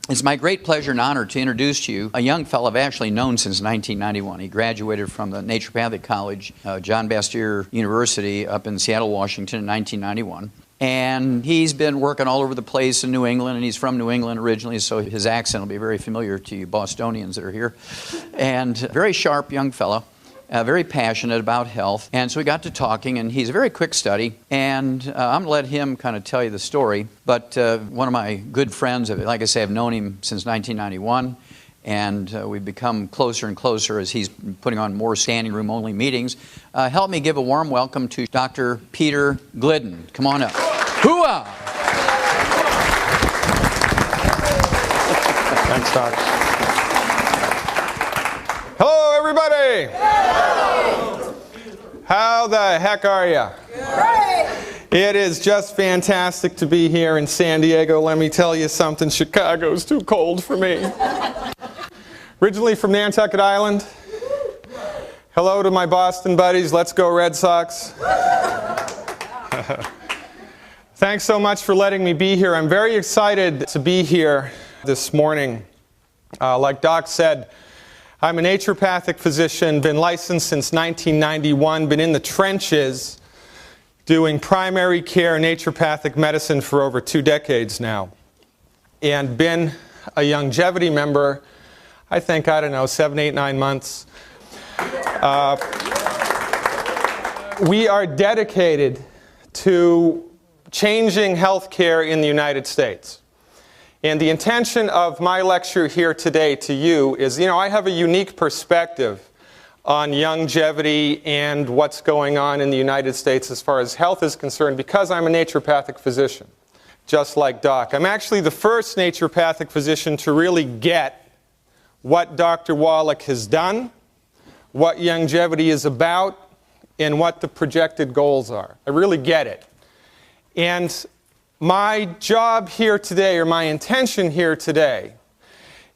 It's my great pleasure and honor to introduce to you a young fellow I've actually known since 1991. He graduated from the Naturopathic College, John Bastyr University up in Seattle, Washington in 1991. And he's been working all over the place in New England, and he's from New England originally, so his accent will be very familiar to you Bostonians that are here. And very sharp young fellow, very passionate about health. And so we got to talking, and he's a very quick study, and I'm going to let him kind of tell you the story. But one of my good friends, like I say, I've known him since 1991, and we've become closer and closer as he's putting on more standing room only meetings. Help me give a warm welcome to Dr. Peter Glidden. Come on up. Hooah! Thanks, Doc. Hello, everybody. How the heck are you? Great. It is just fantastic to be here in San Diego. Let me tell you something, Chicago's too cold for me. Originally from Nantucket Island. Hello to my Boston buddies. Let's go Red Sox. Thanks so much for letting me be here. I'm very excited to be here this morning. Like Doc said, I'm a naturopathic physician, been licensed since 1991, been in the trenches doing primary care naturopathic medicine for over 2 decades now, and been a longevity member, I think, 7, 8, 9 months. We are dedicated to changing healthcare in the United States. And the intention of my lecture here today to you is, I have a unique perspective on longevity and what's going on in the United States as far as health is concerned because I'm a naturopathic physician, just like Doc. I'm actually the first naturopathic physician to really get what Dr. Wallach has done, what longevity is about, and what the projected goals are. I really get it. And my job here today, or my intention here today,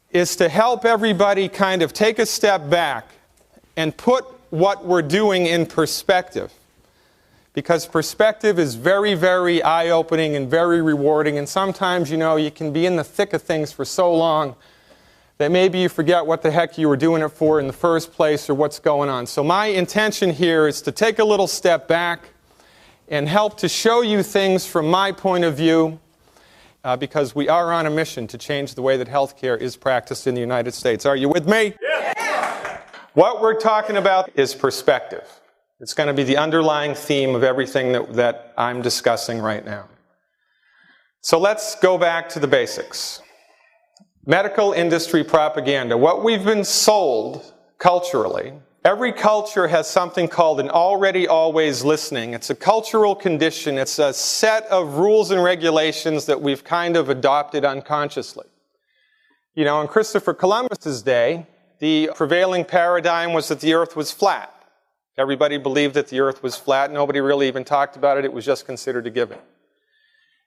is to help everybody kind of take a step back and put what we're doing in perspective. Because perspective is very, very eye-opening and very rewarding. And sometimes, you can be in the thick of things for so long that maybe you forget what the heck you were doing it for in the first place or what's going on. So my intention here is to take a little step back and help to show you things from my point of view because we are on a mission to change the way that healthcare is practiced in the United States. Are you with me? Yeah. What we're talking about is perspective. It's going to be the underlying theme of everything that I'm discussing right now. So let's go back to the basics. Medical industry propaganda. What we've been sold culturally, every culture has something called an already always listening. It's a cultural condition. It's a set of rules and regulations that we've kind of adopted unconsciously. In Christopher Columbus's day, the prevailing paradigm was that the earth was flat. Everybody believed that the earth was flat. Nobody really even talked about it. It was just considered a given.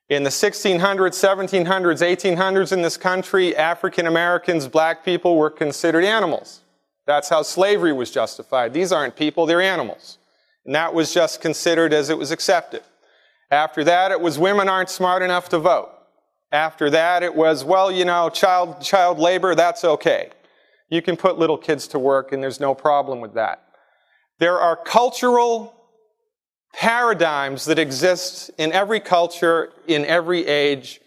In the 1600s, 1700s, 1800s in this country, African Americans, black people were considered animals. That's how slavery was justified. These aren't people, they're animals. And that was just considered as it was accepted. After that, it was women aren't smart enough to vote. After that, it was, child labor, that's okay. You can put little kids to work and there's no problem with that. There are cultural paradigms that exist in every culture, in every age.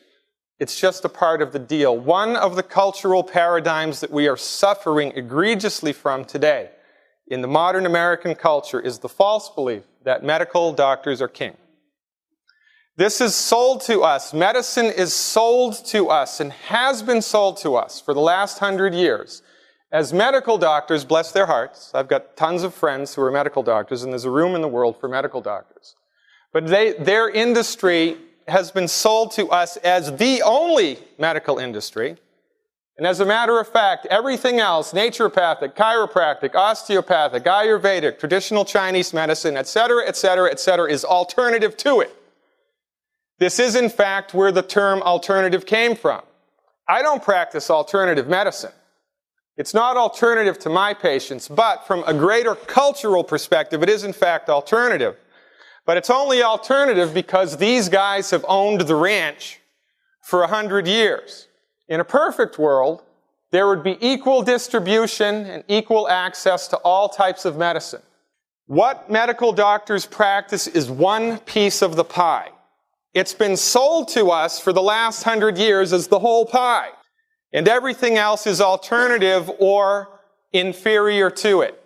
It's just a part of the deal. One of the cultural paradigms that we are suffering egregiously from today in the modern American culture is the false belief that medical doctors are king. This is sold to us. Medicine is sold to us and has been sold to us for the last 100 years. As medical doctors, bless their hearts, I've got tons of friends who are medical doctors, and there's a room in the world for medical doctors. But their industry has been sold to us as the only medical industry. And as a matter of fact, everything else, naturopathic, chiropractic, osteopathic, Ayurvedic, traditional Chinese medicine, etc., is alternative to it. This is, in fact, where the term alternative came from. I don't practice alternative medicine. It's not alternative to my patients, but from a greater cultural perspective, it is in fact alternative. But it's only alternative because these guys have owned the ranch for 100 years. In a perfect world, there would be equal distribution and equal access to all types of medicine. What medical doctors practice is one piece of the pie. It's been sold to us for the last 100 years as the whole pie, and everything else is alternative or inferior to it.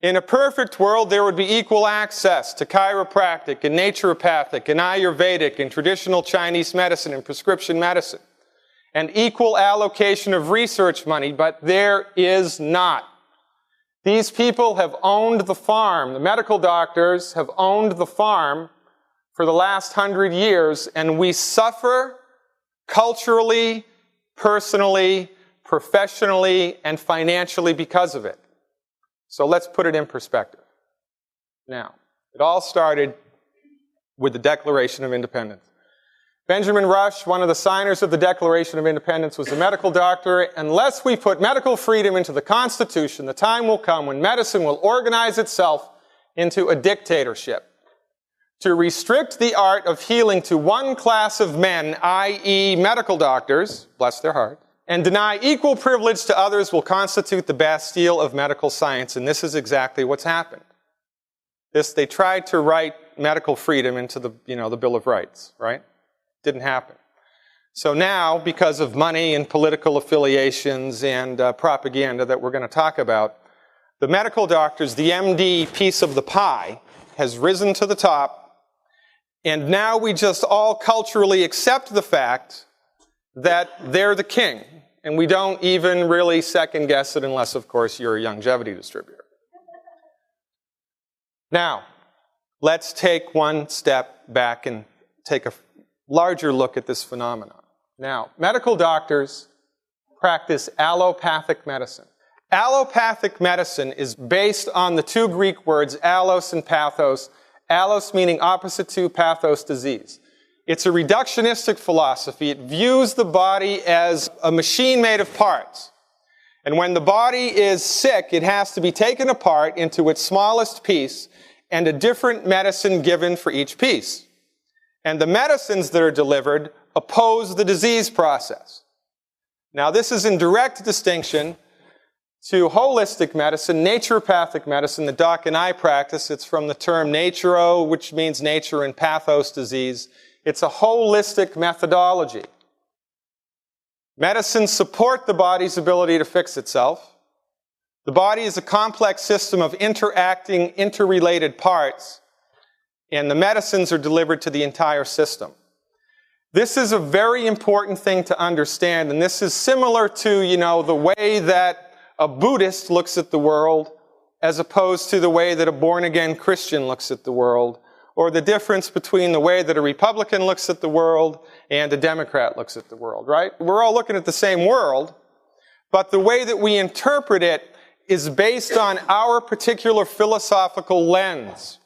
In a perfect world, there would be equal access to chiropractic and naturopathic and Ayurvedic and traditional Chinese medicine and prescription medicine, and equal allocation of research money, but there is not. These people have owned the farm. The medical doctors have owned the farm for the last 100 years, and we suffer culturally, personally, professionally, and financially because of it. So let's put it in perspective. Now, it all started with the Declaration of Independence. Benjamin Rush, one of the signers of the Declaration of Independence, was a medical doctor. Unless we put medical freedom into the Constitution, the time will come when medicine will organize itself into a dictatorship. To restrict the art of healing to one class of men, i.e. medical doctors, bless their heart, and deny equal privilege to others will constitute the Bastille of medical science. And this is exactly what's happened. They tried to write medical freedom into the Bill of Rights, right? Didn't happen. So now, because of money and political affiliations and propaganda that we're going to talk about, the medical doctors, the MD piece of the pie, has risen to the top, and now we just all culturally accept the fact that they're the king, and we don't even really second guess it unless, of course, you're a longevity distributor. Now, let's take one step back and take a larger look at this phenomenon. Now, medical doctors practice allopathic medicine. Allopathic medicine is based on the two Greek words allos and pathos. Allos meaning opposite to, pathos disease. It's a reductionistic philosophy. It views the body as a machine made of parts. And when the body is sick, it has to be taken apart into its smallest piece and a different medicine given for each piece. And the medicines that are delivered oppose the disease process. Now, this is in direct distinction to holistic medicine, naturopathic medicine, that Doc and I practice. It's from the term naturo, which means nature, and pathos, disease. It's a holistic methodology. Medicines support the body's ability to fix itself. The body is a complex system of interacting, interrelated parts, and the medicines are delivered to the entire system. This is a very important thing to understand, and this is similar to, the way that a Buddhist looks at the world as opposed to the way that a born-again Christian looks at the world, or the difference between the way that a Republican looks at the world and a Democrat looks at the world, right? We're all looking at the same world, but the way that we interpret it is based on our particular philosophical lens.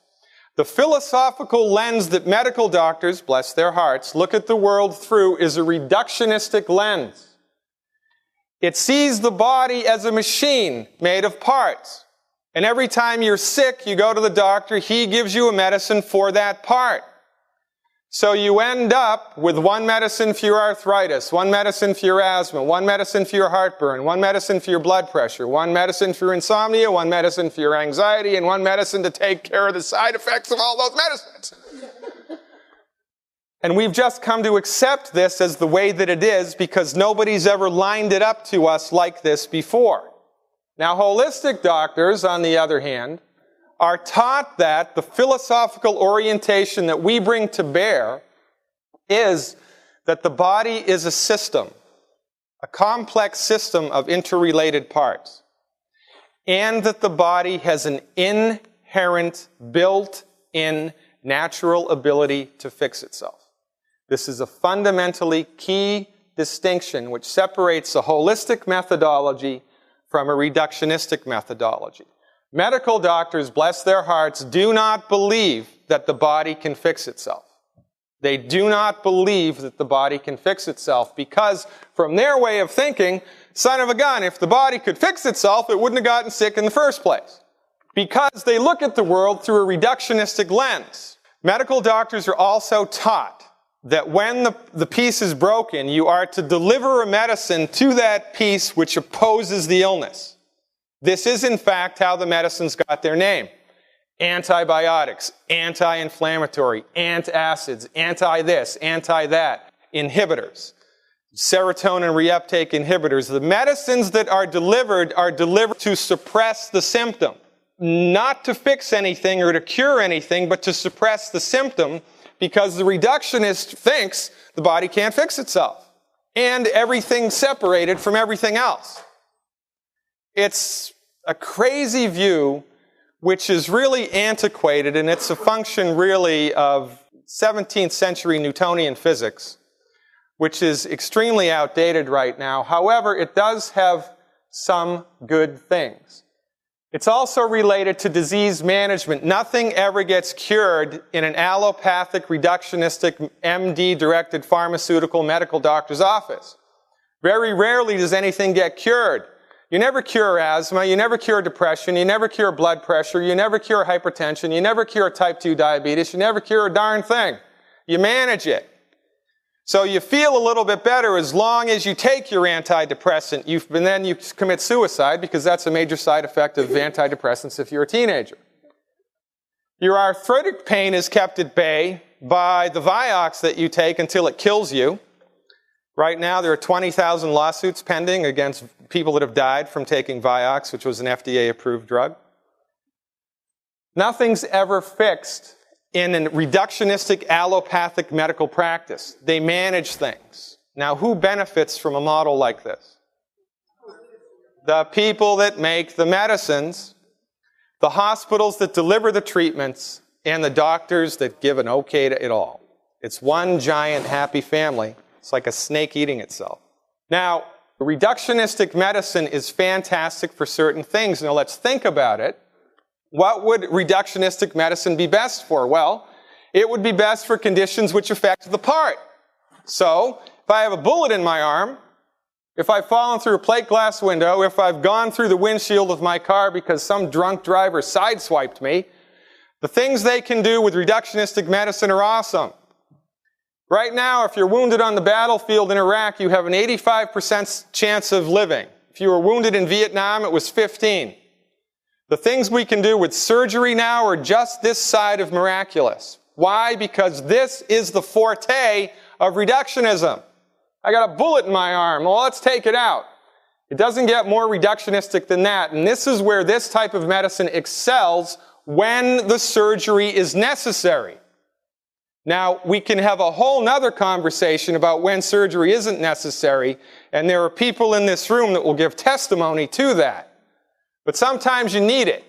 The philosophical lens that medical doctors, bless their hearts, look at the world through is a reductionistic lens. It sees the body as a machine made of parts. And every time you're sick, you go to the doctor, he gives you a medicine for that part. So you end up with one medicine for your arthritis, one medicine for your asthma, one medicine for your heartburn, one medicine for your blood pressure, one medicine for your insomnia, one medicine for your anxiety, and one medicine to take care of the side effects of all those medicines. And we've just come to accept this as the way that it is because nobody's ever lined it up to us like this before. Now, holistic doctors, on the other hand, are taught that the philosophical orientation that we bring to bear is that the body is a system, a complex system of interrelated parts, and that the body has an inherent, built-in, natural ability to fix itself. This is a fundamentally key distinction which separates a holistic methodology from a reductionistic methodology. Medical doctors, bless their hearts, do not believe that the body can fix itself. They do not believe that the body can fix itself because, from their way of thinking, son of a gun, if the body could fix itself, it wouldn't have gotten sick in the first place. Because they look at the world through a reductionistic lens. Medical doctors are also taught that when the piece is broken, you are to deliver a medicine to that piece which opposes the illness. This is, in fact, how the medicines got their name. Antibiotics, anti-inflammatory, antacids, anti-this, anti-that, inhibitors, serotonin reuptake inhibitors. The medicines that are delivered to suppress the symptom, not to fix anything or to cure anything, but to suppress the symptom, because the reductionist thinks the body can't fix itself and everything's separated from everything else. It's a crazy view which is really antiquated, and it's a function really of 17th century Newtonian physics, which is extremely outdated right now. However, it does have some good things. It's also related to disease management. Nothing ever gets cured in an allopathic, reductionistic, MD-directed pharmaceutical medical doctor's office. Very rarely does anything get cured. You never cure asthma, you never cure depression, you never cure blood pressure, you never cure hypertension, you never cure type 2 diabetes, you never cure a darn thing. You manage it. So you feel a little bit better as long as you take your antidepressant, and then you commit suicide, because that's a major side effect of antidepressants if you're a teenager. Your arthritic pain is kept at bay by the Vioxx that you take until it kills you. Right now there are 20,000 lawsuits pending against people that have died from taking Vioxx, which was an FDA-approved drug. Nothing's ever fixed in a reductionistic allopathic medical practice. They manage things. Now, who benefits from a model like this? The people that make the medicines, the hospitals that deliver the treatments, and the doctors that give an okay to it all. It's one giant happy family. It's like a snake eating itself. Now, reductionistic medicine is fantastic for certain things. Now, let's think about it. What would reductionistic medicine be best for? Well, it would be best for conditions which affect the part. So, if I have a bullet in my arm, if I've fallen through a plate glass window, if I've gone through the windshield of my car because some drunk driver sideswiped me, the things they can do with reductionistic medicine are awesome. Right now, if you're wounded on the battlefield in Iraq, you have an 85% chance of living. If you were wounded in Vietnam, it was 15. The things we can do with surgery now are just this side of miraculous. Why? Because this is the forte of reductionism. I got a bullet in my arm. Well, let's take it out. It doesn't get more reductionistic than that. And this is where this type of medicine excels when the surgery is necessary. Now, we can have a whole nother conversation about when surgery isn't necessary, and there are people in this room that will give testimony to that. But sometimes you need it.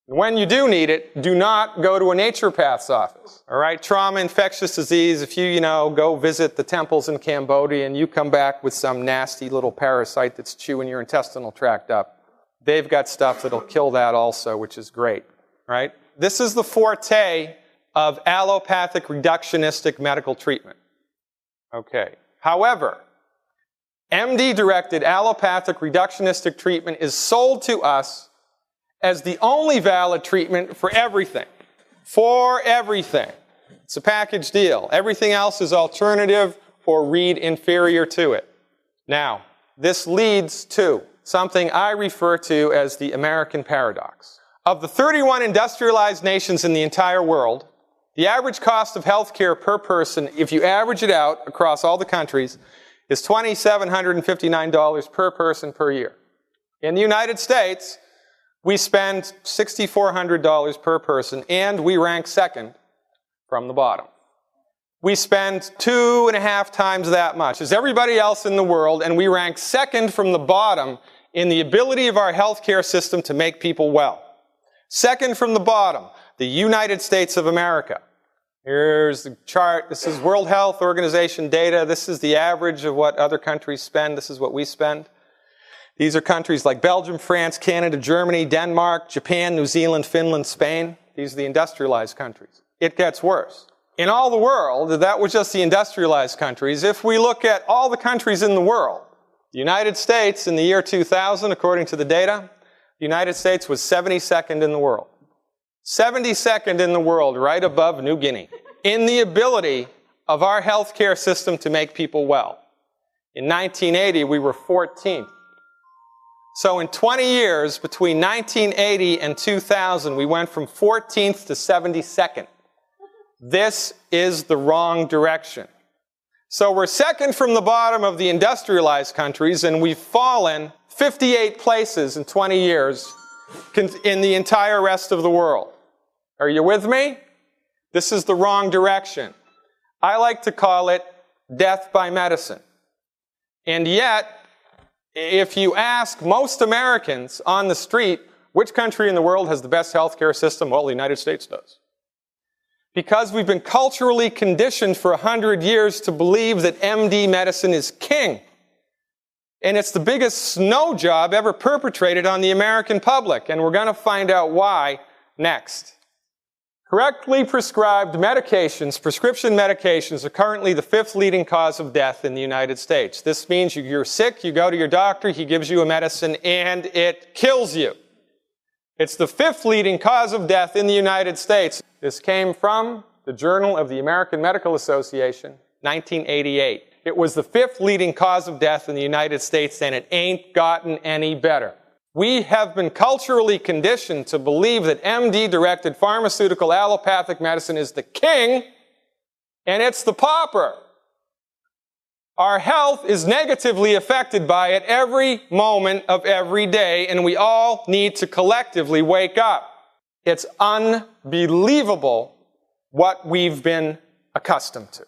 When you do need it, do not go to a naturopath's office. All right? Trauma, infectious disease, if you go visit the temples in Cambodia and you come back with some nasty little parasite that's chewing your intestinal tract up, they've got stuff that'll kill that also, which is great. Right? This is the forte of allopathic reductionistic medical treatment. Okay. However, MD-directed allopathic reductionistic treatment is sold to us as the only valid treatment for everything. For everything. It's a package deal. Everything else is alternative or read inferior to it. Now, this leads to something I refer to as the American paradox. Of the 31 industrialized nations in the entire world, the average cost of health care per person, if you average it out across all the countries, is $2,759 per person per year. In the United States, we spend $6,400 per person, and we rank second from the bottom. We spend 2.5 times that much as everybody else in the world, and we rank second from the bottom in the ability of our healthcare system to make people well. Second from the bottom, the United States of America. Here's the chart. This is World Health Organization data. This is the average of what other countries spend. This is what we spend. These are countries like Belgium, France, Canada, Germany, Denmark, Japan, New Zealand, Finland, Spain. These are the industrialized countries. It gets worse. In all the world, that was just the industrialized countries. If we look at all the countries in the world, the United States in the year 2000, according to the data, the United States was 72nd in the world. 72nd in the world, right above New Guinea, in the ability of our healthcare system to make people well. In 1980, we were 14th. So in 20 years, between 1980 and 2000, we went from 14th to 72nd. This is the wrong direction. So we're second from the bottom of the industrialized countries, and we've fallen 58 places in 20 years in the entire rest of the world. Are you with me? This is the wrong direction. I like to call it death by medicine. And yet, if you ask most Americans on the street, which country in the world has the best healthcare system? Well, the United States does. Because we've been culturally conditioned for 100 years to believe that MD medicine is king. And it's the biggest snow job ever perpetrated on the American public. And we're going to find out why next. Correctly prescribed medications, prescription medications, are currently the 5th leading cause of death in the United States. This means you're sick, you go to your doctor, he gives you a medicine, and it kills you. It's the 5th leading cause of death in the United States. This came from the Journal of the American Medical Association, 1988. It was the 5th leading cause of death in the United States, and it ain't gotten any better. We have been culturally conditioned to believe that MD-directed pharmaceutical allopathic medicine is the king, and it's the pauper. Our health is negatively affected by it every moment of every day, and we all need to collectively wake up. It's unbelievable what we've been accustomed to.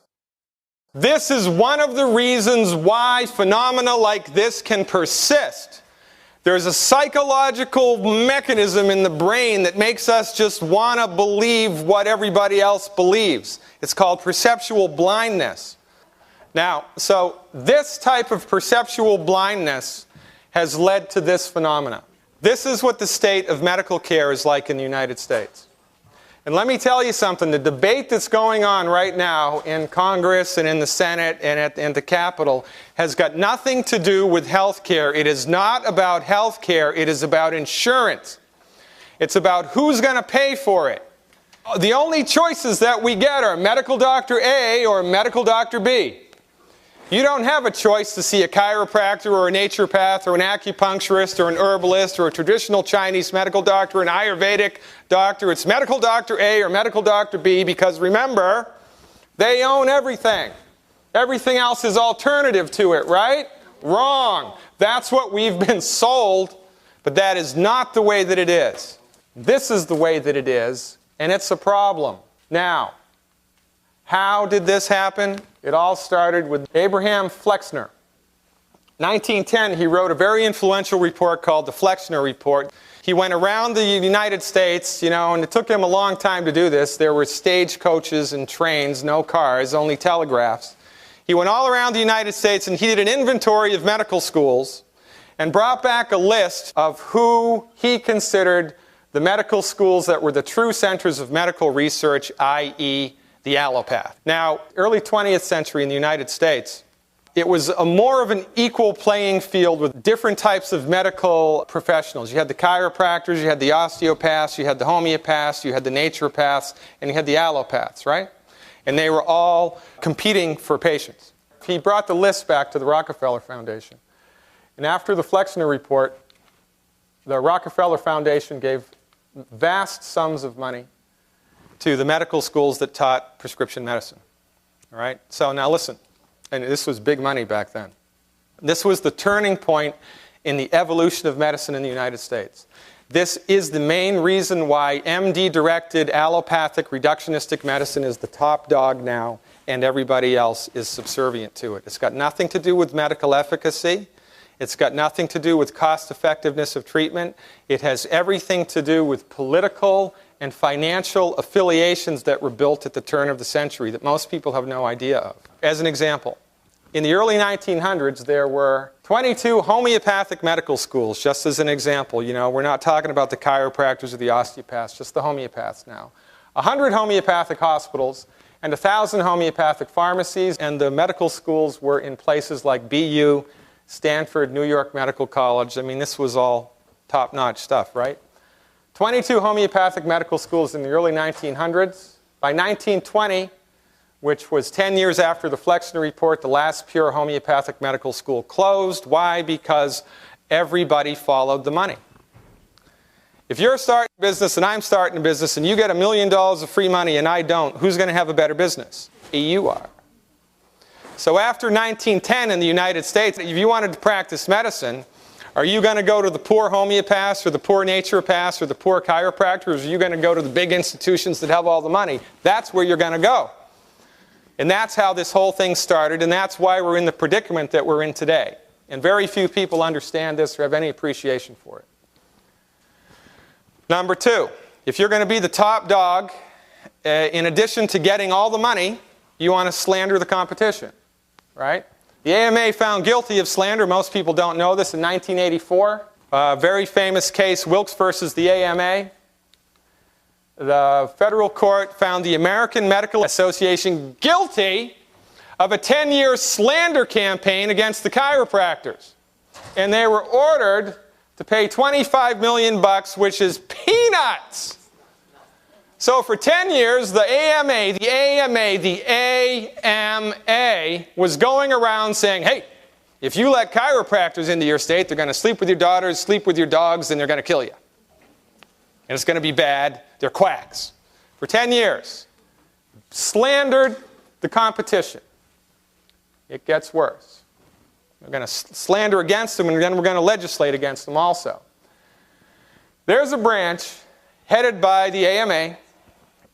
This is one of the reasons why phenomena like this can persist. There's a psychological mechanism in the brain that makes us just want to believe what everybody else believes. It's called perceptual blindness. Now, so this type of perceptual blindness has led to this phenomena. This is what the state of medical care is like in the United States. And let me tell you something, the debate that's going on right now in Congress and in the Senate and at the Capitol has got nothing to do with health care. It is not about health care, it is about insurance. It's about who's going to pay for it. The only choices that we get are medical doctor A or medical doctor B. You don't have a choice to see a chiropractor or a naturopath or an acupuncturist or an herbalist or a traditional Chinese medical doctor, an Ayurvedic doctor. It's medical doctor A or medical doctor B because remember, they own everything. Everything else is alternative to it, right? Wrong. That's what we've been sold, but that is not the way that it is. This is the way that it is, and it's a problem. Now, how did this happen? It all started with Abraham Flexner. 1910, he wrote a very influential report called the Flexner Report. He went around the United States, and it took him a long time to do this. There were stagecoaches and trains, no cars, only telegraphs. He went all around the United States and he did an inventory of medical schools and brought back a list of who he considered the medical schools that were the true centers of medical research, i.e., the allopath. Now, early 20th century in the United States, it was more of an equal playing field with different types of medical professionals. You had the chiropractors, you had the osteopaths, you had the homeopaths, you had the naturopaths, and you had the allopaths, right? And they were all competing for patients. He brought the list back to the Rockefeller Foundation. And after the Flexner Report, the Rockefeller Foundation gave vast sums of money to the medical schools that taught prescription medicine. All right? So now listen, and this was big money back then. This was the turning point in the evolution of medicine in the United States. This is the main reason why MD-directed allopathic reductionistic medicine is the top dog now, and everybody else is subservient to it. It's got nothing to do with medical efficacy. It's got nothing to do with cost-effectiveness of treatment. It has everything to do with political and financial affiliations that were built at the turn of the century that most people have no idea of. As an example, in the early 1900s, there were 22 homeopathic medical schools, just as an example. We're not talking about the chiropractors or the osteopaths, just the homeopaths now. 100 homeopathic hospitals and 1,000 homeopathic pharmacies, and the medical schools were in places like BU, Stanford, New York Medical College. I mean, this was all top-notch stuff, right? 22 homeopathic medical schools in the early 1900s. By 1920, which was 10 years after the Flexner Report, the last pure homeopathic medical school closed. Why? Because everybody followed the money. If you're starting a business and I'm starting a business and you get $1 million of free money and I don't, who's going to have a better business? You are. So after 1910 in the United States, if you wanted to practice medicine, are you going to go to the poor homeopaths or the poor naturopaths or the poor chiropractors, or are you going to go to the big institutions that have all the money? That's where you're going to go. And that's how this whole thing started, and that's why we're in the predicament that we're in today. And very few people understand this or have any appreciation for it. Number two, if you're going to be the top dog, in addition to getting all the money, you want to slander the competition, right? The AMA found guilty of slander. Most people don't know this. In 1984, a very famous case, Wilkes versus the AMA. The federal court found the American Medical Association guilty of a 10-year slander campaign against the chiropractors. And they were ordered to pay $25 million, which is peanuts. So for 10 years, the AMA was going around saying, hey, if you let chiropractors into your state, they're going to sleep with your daughters, sleep with your dogs, and they're going to kill you. And it's going to be bad. They're quacks. For 10 years, slandered the competition. It gets worse. We're going to slander against them, and then we're going to legislate against them also. There's a branch headed by the AMA.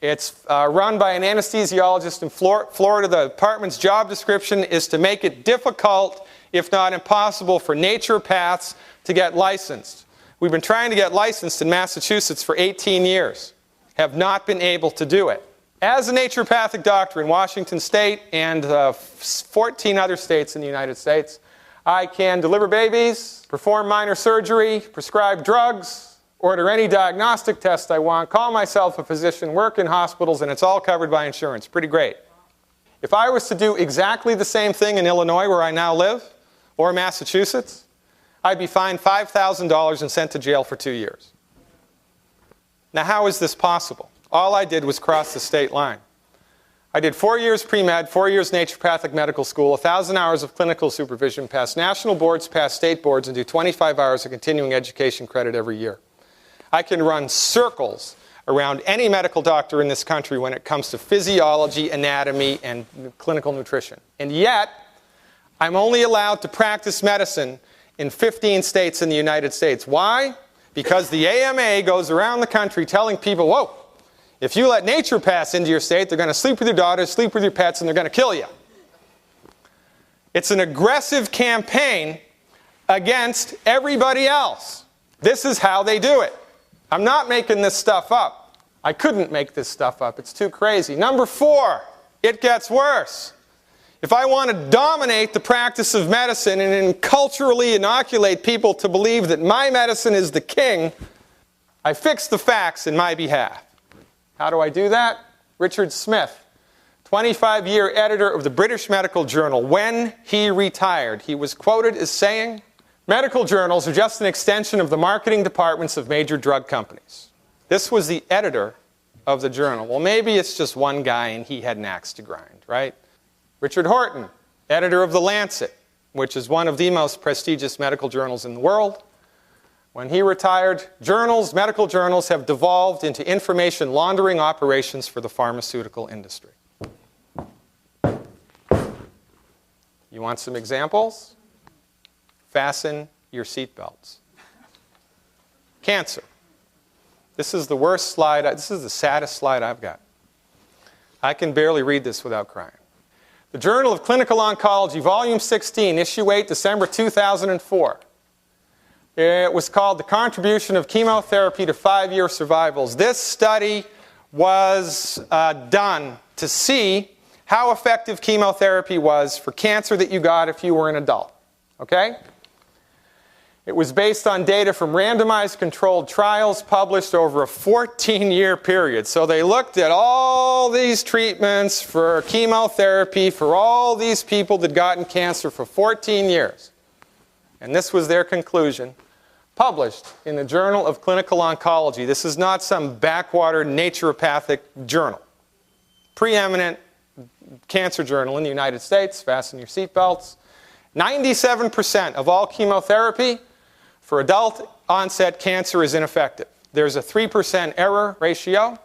It's run by an anesthesiologist in Florida. The department's job description is to make it difficult, if not impossible, for naturopaths to get licensed. We've been trying to get licensed in Massachusetts for 18 years. Have not been able to do it. As a naturopathic doctor in Washington State and 14 other states in the United States, I can deliver babies, perform minor surgery, prescribe drugs, order any diagnostic test I want, call myself a physician, work in hospitals, and it's all covered by insurance. Pretty great. If I was to do exactly the same thing in Illinois, where I now live, or Massachusetts, I'd be fined $5,000 and sent to jail for 2 years. Now, how is this possible? All I did was cross the state line. I did 4 years pre-med, 4 years naturopathic medical school, 1,000 hours of clinical supervision, pass national boards, pass state boards, and do 25 hours of continuing education credit every year. I can run circles around any medical doctor in this country when it comes to physiology, anatomy, and clinical nutrition. And yet, I'm only allowed to practice medicine in 15 states in the United States. Why? Because the AMA goes around the country telling people, whoa, if you let naturopaths into your state, they're going to sleep with your daughters, sleep with your pets, and they're going to kill you. It's an aggressive campaign against everybody else. This is how they do it. I'm not making this stuff up. I couldn't make this stuff up. It's too crazy. Number 4, it gets worse. If I want to dominate the practice of medicine and culturally inoculate people to believe that my medicine is the king, I fix the facts in my behalf. How do I do that? Richard Smith, 25-year editor of the British Medical Journal. When he retired, he was quoted as saying, medical journals are just an extension of the marketing departments of major drug companies. This was the editor of the journal. Well, maybe it's just one guy and he had an axe to grind, right? Richard Horton, editor of The Lancet, which is one of the most prestigious medical journals in the world. When he retired, medical journals have devolved into information laundering operations for the pharmaceutical industry. You want some examples? Fasten your seatbelts. Cancer. This is the worst slide. This is the saddest slide I've got. I can barely read this without crying. The Journal of Clinical Oncology, Volume 16, Issue 8, December 2004. It was called The Contribution of Chemotherapy to 5-Year Survivals. This study was done to see how effective chemotherapy was for cancer that you got if you were an adult. Okay? It was based on data from randomized controlled trials published over a 14-year period. So they looked at all these treatments for chemotherapy for all these people that had gotten cancer for 14 years. And this was their conclusion, published in the Journal of Clinical Oncology. This is not some backwater naturopathic journal. Preeminent cancer journal in the United States. Fasten your seatbelts. 97% of all chemotherapy for adult onset cancer is ineffective. There's a 3% error ratio,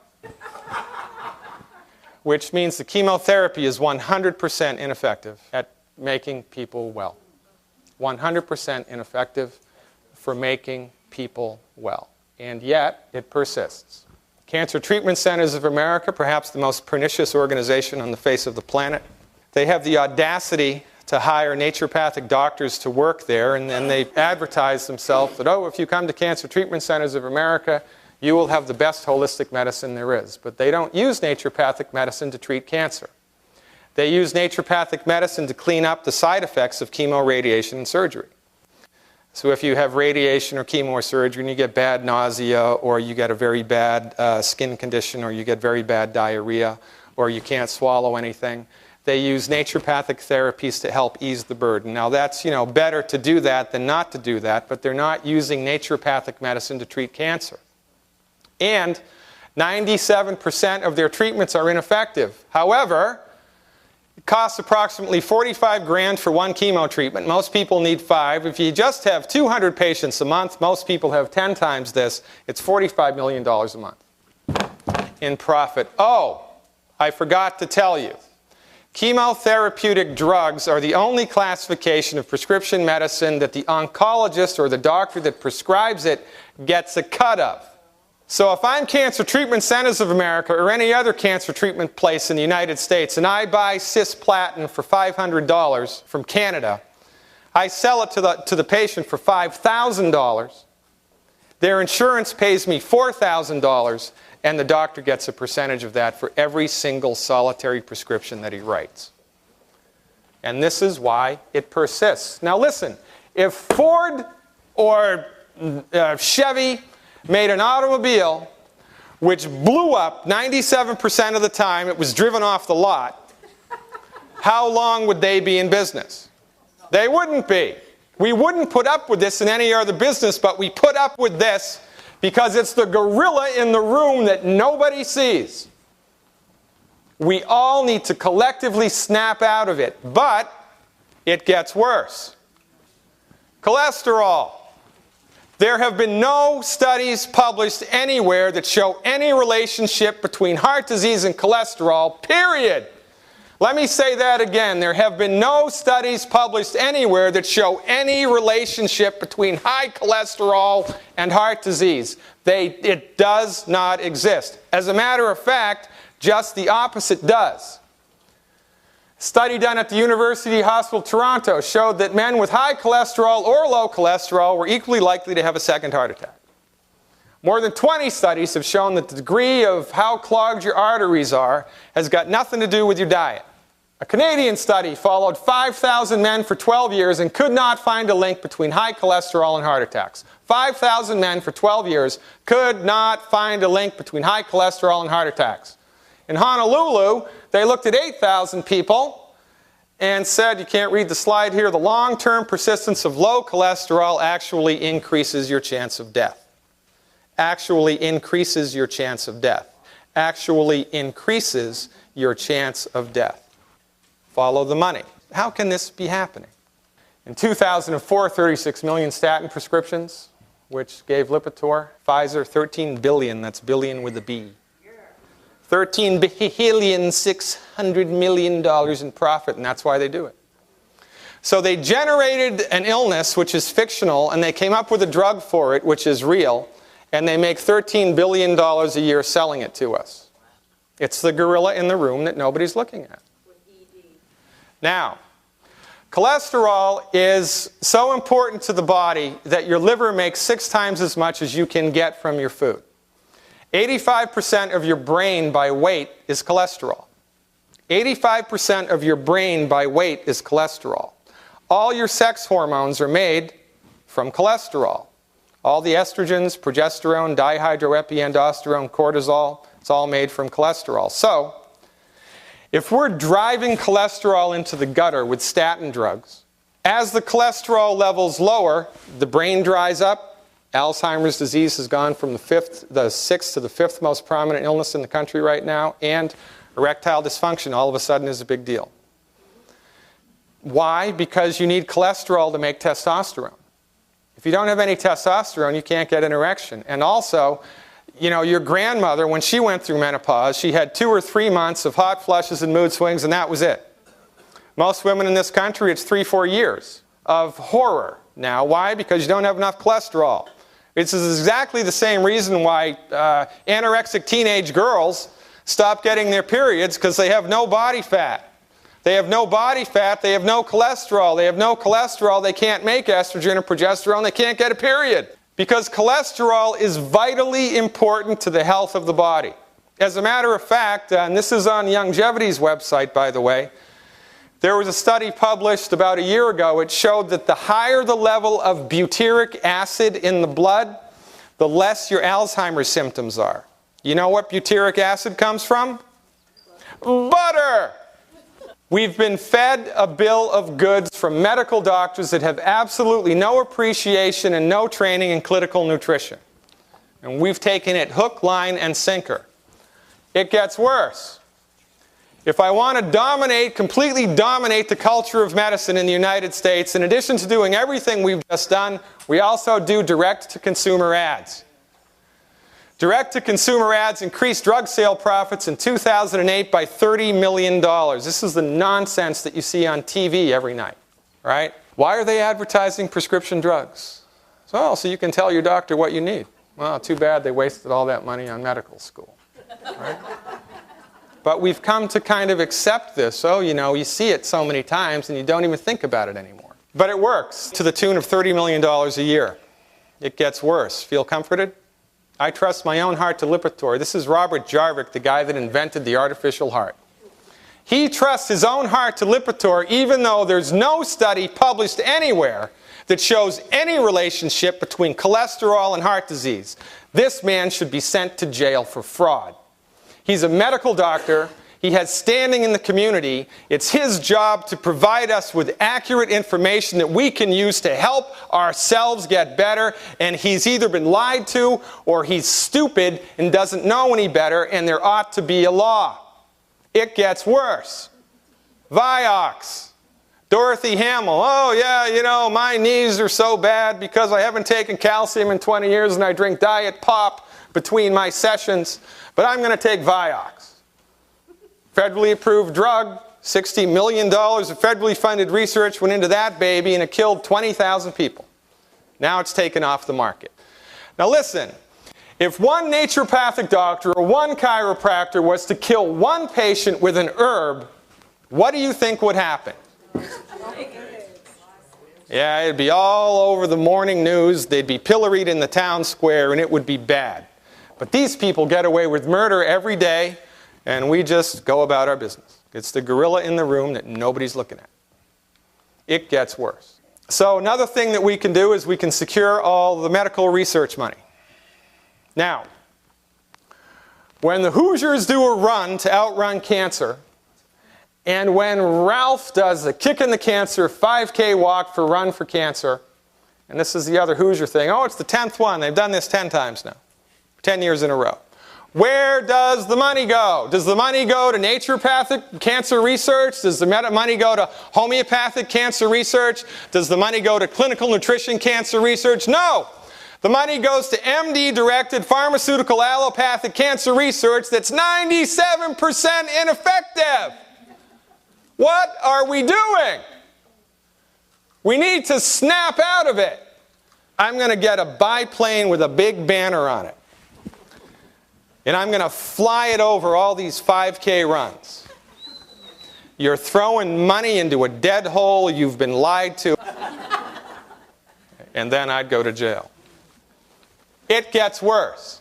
which means the chemotherapy is 100% ineffective at making people well. 100% ineffective for making people well. And yet, it persists. Cancer Treatment Centers of America, perhaps the most pernicious organization on the face of the planet, they have the audacity to hire naturopathic doctors to work there, and then they advertise themselves that, oh, if you come to Cancer Treatment Centers of America, you will have the best holistic medicine there is. But they don't use naturopathic medicine to treat cancer. They use naturopathic medicine to clean up the side effects of chemo, radiation, and surgery. So if you have radiation or chemo or surgery and you get bad nausea, or you get a very bad skin condition, or you get very bad diarrhea, or you can't swallow anything, they use naturopathic therapies to help ease the burden. Now that's, better to do that than not to do that, but they're not using naturopathic medicine to treat cancer. And 97% of their treatments are ineffective. However, it costs approximately $45,000 for one chemo treatment. Most people need 5. If you just have 200 patients a month, most people have 10 times this. It's $45 million a month in profit. Oh, I forgot to tell you. Chemotherapeutic drugs are the only classification of prescription medicine that the oncologist or the doctor that prescribes it gets a cut of. So if I'm Cancer Treatment Centers of America or any other cancer treatment place in the United States and I buy cisplatin for $500 from Canada, I sell it to the patient for $5,000, their insurance pays me $4,000, and the doctor gets a percentage of that for every single solitary prescription that he writes. And this is why it persists. Now listen, if Ford or Chevy made an automobile which blew up 97% of the time it was driven off the lot, how long would they be in business? They wouldn't be. We wouldn't put up with this in any other business, but we put up with this because it's the gorilla in the room that nobody sees. We all need to collectively snap out of it, but it gets worse. Cholesterol. There have been no studies published anywhere that show any relationship between heart disease and cholesterol, period. Let me say that again. There have been no studies published anywhere that show any relationship between high cholesterol and heart disease. It does not exist. As a matter of fact, just the opposite does. A study done at the University Hospital Toronto showed that men with high cholesterol or low cholesterol were equally likely to have a second heart attack. More than 20 studies have shown that the degree of how clogged your arteries are has got nothing to do with your diet. A Canadian study followed 5,000 men for 12 years and could not find a link between high cholesterol and heart attacks. 5,000 men for 12 years could not find a link between high cholesterol and heart attacks. In Honolulu, they looked at 8,000 people and said, you can't read the slide here, the long-term persistence of low cholesterol actually increases your chance of death. Actually increases your chance of death. Actually increases your chance of death. Follow the money. How can this be happening? In 2004, 36 million statin prescriptions, which gave Lipitor. Pfizer, 13 billion, that's billion with a B. $13,600 million in profit, and that's why they do it. So they generated an illness which is fictional, and they came up with a drug for it which is real, and they make $13 billion a year selling it to us. It's the gorilla in the room that nobody's looking at. Now, cholesterol is so important to the body that your liver makes 6 times as much as you can get from your food. 85% of your brain by weight is cholesterol. 85% of your brain by weight is cholesterol. All your sex hormones are made from cholesterol. All the estrogens, progesterone, dihydroepiandrosterone, cortisol, it's all made from cholesterol. So, if we're driving cholesterol into the gutter with statin drugs, as the cholesterol levels lower, the brain dries up. Alzheimer's disease has gone from the 6th to the 5th most prominent illness in the country right now, and Erectile dysfunction all of a sudden is a big deal. Why? Because you need cholesterol to make testosterone. If you don't have any testosterone, you can't get an erection. And also, you know, your grandmother, when she went through menopause, she had 2 or 3 months of hot flushes and mood swings, and that was it. Most women in this country, it's 3 or 4 years of horror. Now, why? Because you don't have enough cholesterol. This is exactly the same reason why anorexic teenage girls stop getting their periods, because they have no body fat. They have no body fat, they have no cholesterol. They have no cholesterol, they can't make estrogen or progesterone, they can't get a period. Because cholesterol is vitally important to the health of the body. As a matter of fact, and this is on Longevity's website, by the way, there was a study published about a year ago. It showed that the higher the level of butyric acid in the blood, the less your Alzheimer's symptoms are. You know what butyric acid comes from? Butter! We've been fed a bill of goods from medical doctors that have absolutely no appreciation and no training in clinical nutrition. And we've taken it hook, line, and sinker. It gets worse. If I want to completely dominate the culture of medicine in the United States, in addition to doing everything we've just done, we also do direct-to-consumer ads. Direct-to-consumer ads increased drug sale profits in 2008 by $30 million. This is the nonsense that you see on TV every night, right? Why are they advertising prescription drugs? So you can tell your doctor what you need. Well, too bad they wasted all that money on medical school, right? But we've come to kind of accept this. So, you know, you see it so many times and you don't even think about it anymore. But it works to the tune of $30 million a year. It gets worse. Feel comforted? I trust my own heart to Lipitor. This is Robert Jarvik, the guy that invented the artificial heart. He trusts his own heart to Lipitor, even though there's no study published anywhere that shows any relationship between cholesterol and heart disease. This man should be sent to jail for fraud. He's a medical doctor. He has standing in the community. It's his job to provide us with accurate information that we can use to help ourselves get better. And he's either been lied to or he's stupid and doesn't know any better, and there ought to be a law. It gets worse. Vioxx. Dorothy Hamill. Oh, yeah, you know, my knees are so bad because I haven't taken calcium in 20 years and I drink diet pop between my sessions, but I'm going to take Vioxx. Federally approved drug, $60 million of federally funded research went into that baby, and it killed 20,000 people. Now it's taken off the market. Now listen, if one naturopathic doctor or one chiropractor was to kill one patient with an herb, what do you think would happen? Yeah, it'd be all over the morning news. They'd be pilloried in the town square, and it would be bad. But these people get away with murder every day, and we just go about our business. It's the gorilla in the room that nobody's looking at. It gets worse. So another thing that we can do is we can secure all the medical research money. Now, when the Hoosiers do a run to outrun cancer, and when Ralph does a kick in the cancer 5K walk for Run for Cancer, and this is the other Hoosier thing, oh, it's the 10th one. They've done this 10 times now, 10 years in a row. Where does the money go? Does the money go to naturopathic cancer research? Does the money go to homeopathic cancer research? Does the money go to clinical nutrition cancer research? No! The money goes to MD-directed pharmaceutical allopathic cancer research that's 97% ineffective. What are we doing? We need to snap out of it. I'm going to get a biplane with a big banner on it. And I'm going to fly it over all these 5K runs. You're throwing money into a dead hole you've been lied to. And then I'd go to jail. It gets worse.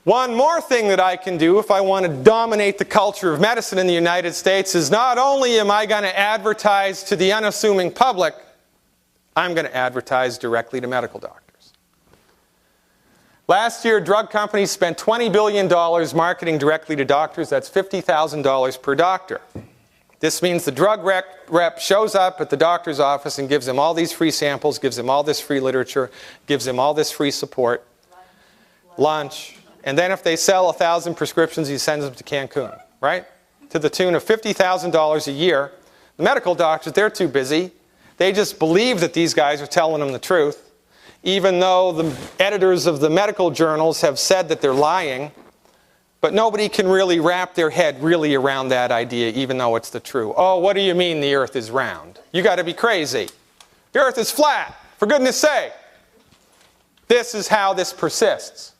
One more thing that I can do if I want to dominate the culture of medicine in the United States is not only am I going to advertise to the unassuming public, I'm going to advertise directly to medical doctors. Last year, drug companies spent $20 billion marketing directly to doctors. That's $50,000 per doctor. This means the drug rep shows up at the doctor's office and gives him all these free samples, gives him all this free literature, gives him all this free support, lunch, And then if they sell 1,000 prescriptions, he sends them to Cancun, right? To the tune of $50,000 a year. The medical doctors, they're too busy. They just believe that these guys are telling them the truth, even though the editors of the medical journals have said that they're lying. But nobody can really wrap their head really around that idea, even though it's the truth. Oh, what do you mean the earth is round? You got to be crazy. The earth is flat, for goodness sake. This is how this persists.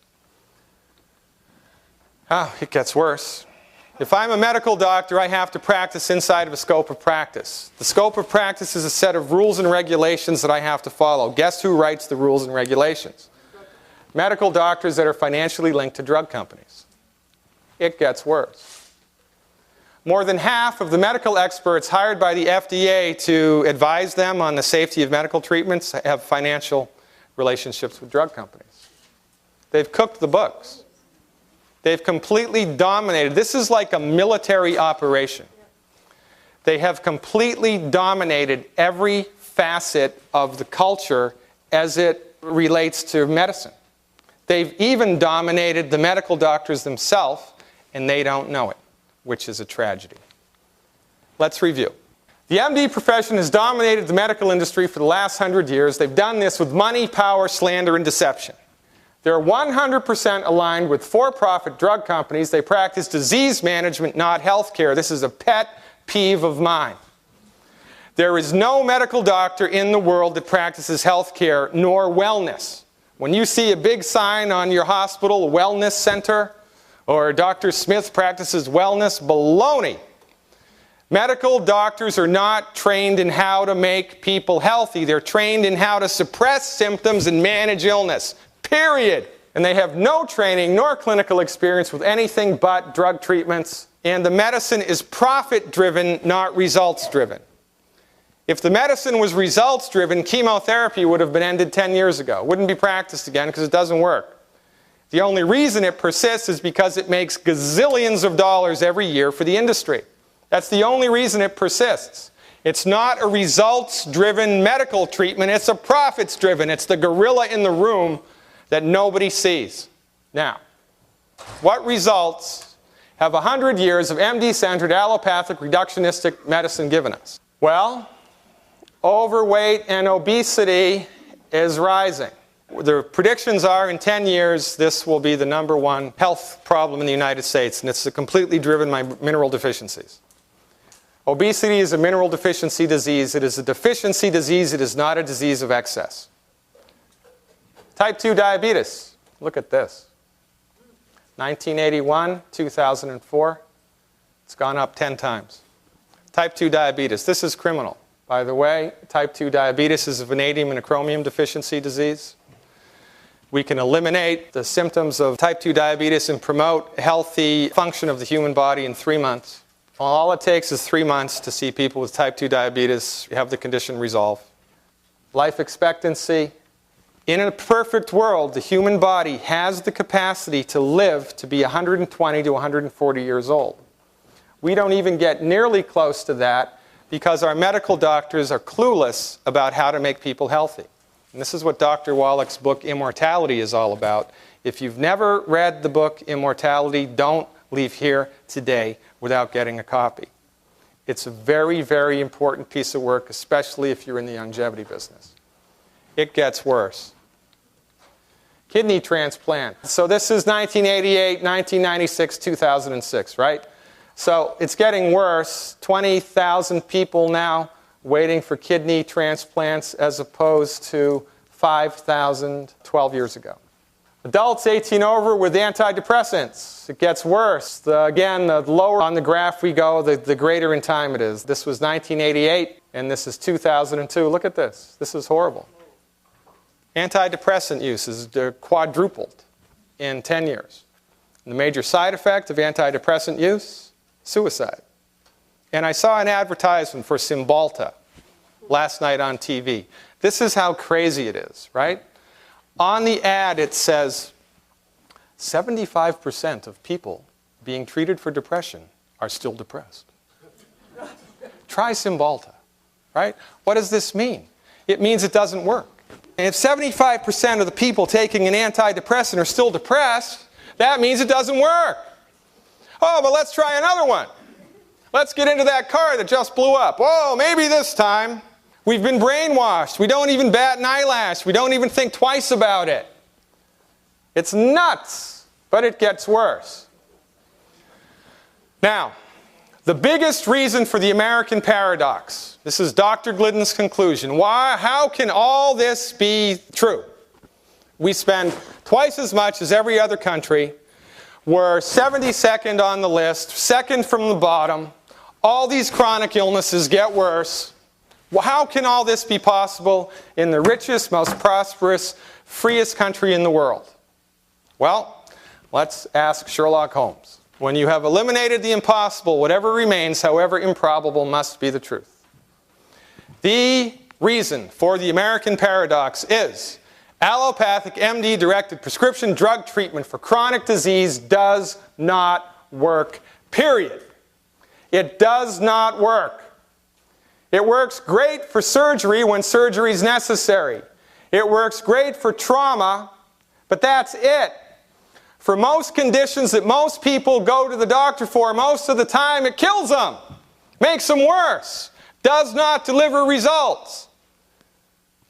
Oh, it gets worse. If I'm a medical doctor, I have to practice inside of a scope of practice. The scope of practice is a set of rules and regulations that I have to follow. Guess who writes the rules and regulations? Medical doctors that are financially linked to drug companies. It gets worse. More than half of the medical experts hired by the FDA to advise them on the safety of medical treatments have financial relationships with drug companies. They've cooked the books. They've completely dominated. This is like a military operation. They have completely dominated every facet of the culture as it relates to medicine. They've even dominated the medical doctors themselves, and they don't know it, which is a tragedy. Let's review. The MD profession has dominated the medical industry for the last 100 years. They've done this with money, power, slander, and deception. They're 100% aligned with for-profit drug companies. They practice disease management, not health care. This is a pet peeve of mine. There is no medical doctor in the world that practices health care nor wellness. When you see a big sign on your hospital, a wellness center, or Dr. Smith practices wellness, baloney. Medical doctors are not trained in how to make people healthy. They're trained in how to suppress symptoms and manage illness. Period. And they have no training nor clinical experience with anything but drug treatments. And the medicine is profit-driven, not results-driven. If the medicine was results-driven, chemotherapy would have been ended 10 years ago. It wouldn't be practiced again because it doesn't work. The only reason it persists is because it makes gazillions of dollars every year for the industry. That's the only reason it persists. It's not a results-driven medical treatment. It's a profits-driven. It's the gorilla in the room that nobody sees. Now, what results have 100 years of MD-centered allopathic reductionistic medicine given us? Well, overweight and obesity is rising. The predictions are in 10 years this will be the #1 health problem in the United States, and it's completely driven by mineral deficiencies. Obesity is a mineral deficiency disease. It is a deficiency disease. It is not a disease of excess. Type 2 diabetes. Look at this. 1981, 2004. It's gone up 10 times. Type 2 diabetes. This is criminal. By the way, type 2 diabetes is a vanadium and a chromium deficiency disease. We can eliminate the symptoms of type 2 diabetes and promote healthy function of the human body in 3 months. All it takes is 3 months to see people with type 2 diabetes have the condition resolve. Life expectancy. In a perfect world, the human body has the capacity to live to be 120 to 140 years old. We don't even get nearly close to that because our medical doctors are clueless about how to make people healthy. And this is what Dr. Wallach's book, Immortality, is all about. If you've never read the book, Immortality, don't leave here today without getting a copy. It's a very, very important piece of work, especially if you're in the longevity business. It gets worse. Kidney transplant. So this is 1988, 1996, 2006, right? So it's getting worse. 20,000 people now waiting for kidney transplants as opposed to 5,000 12 years ago. Adults 18 over with antidepressants. It gets worse. Again, the lower on the graph we go, the greater in time it is. This was 1988, and this is 2002. Look at this. This is horrible. Antidepressant use is quadrupled in 10 years. And the major side effect of antidepressant use? Suicide. And I saw an advertisement for Cymbalta last night on TV. This is how crazy it is, right? On the ad it says 75% of people being treated for depression are still depressed. Try Cymbalta, right? What does this mean? It means it doesn't work. And if 75% of the people taking an antidepressant are still depressed, That means it doesn't work. Oh, but let's try another one. Let's get into that car that just blew up. Whoa, maybe this time. We've been brainwashed. We don't even bat an eyelash. We don't even think twice about it. It's nuts, but it gets worse. Now, the biggest reason for the American paradox, this is Dr. Glidden's conclusion. How can all this be true? We spend twice as much as every other country. We're 72nd on the list, second from the bottom. All these chronic illnesses get worse. Well, how can all this be possible in the richest, most prosperous, freest country in the world? Well, let's ask Sherlock Holmes. When you have eliminated the impossible, whatever remains, however improbable, must be the truth. The reason for the American paradox is allopathic MD-directed prescription drug treatment for chronic disease does not work, period. It does not work. It works great for surgery when surgery is necessary. It works great for trauma, but that's it. For most conditions that most people go to the doctor for, most of the time it kills them, makes them worse, does not deliver results.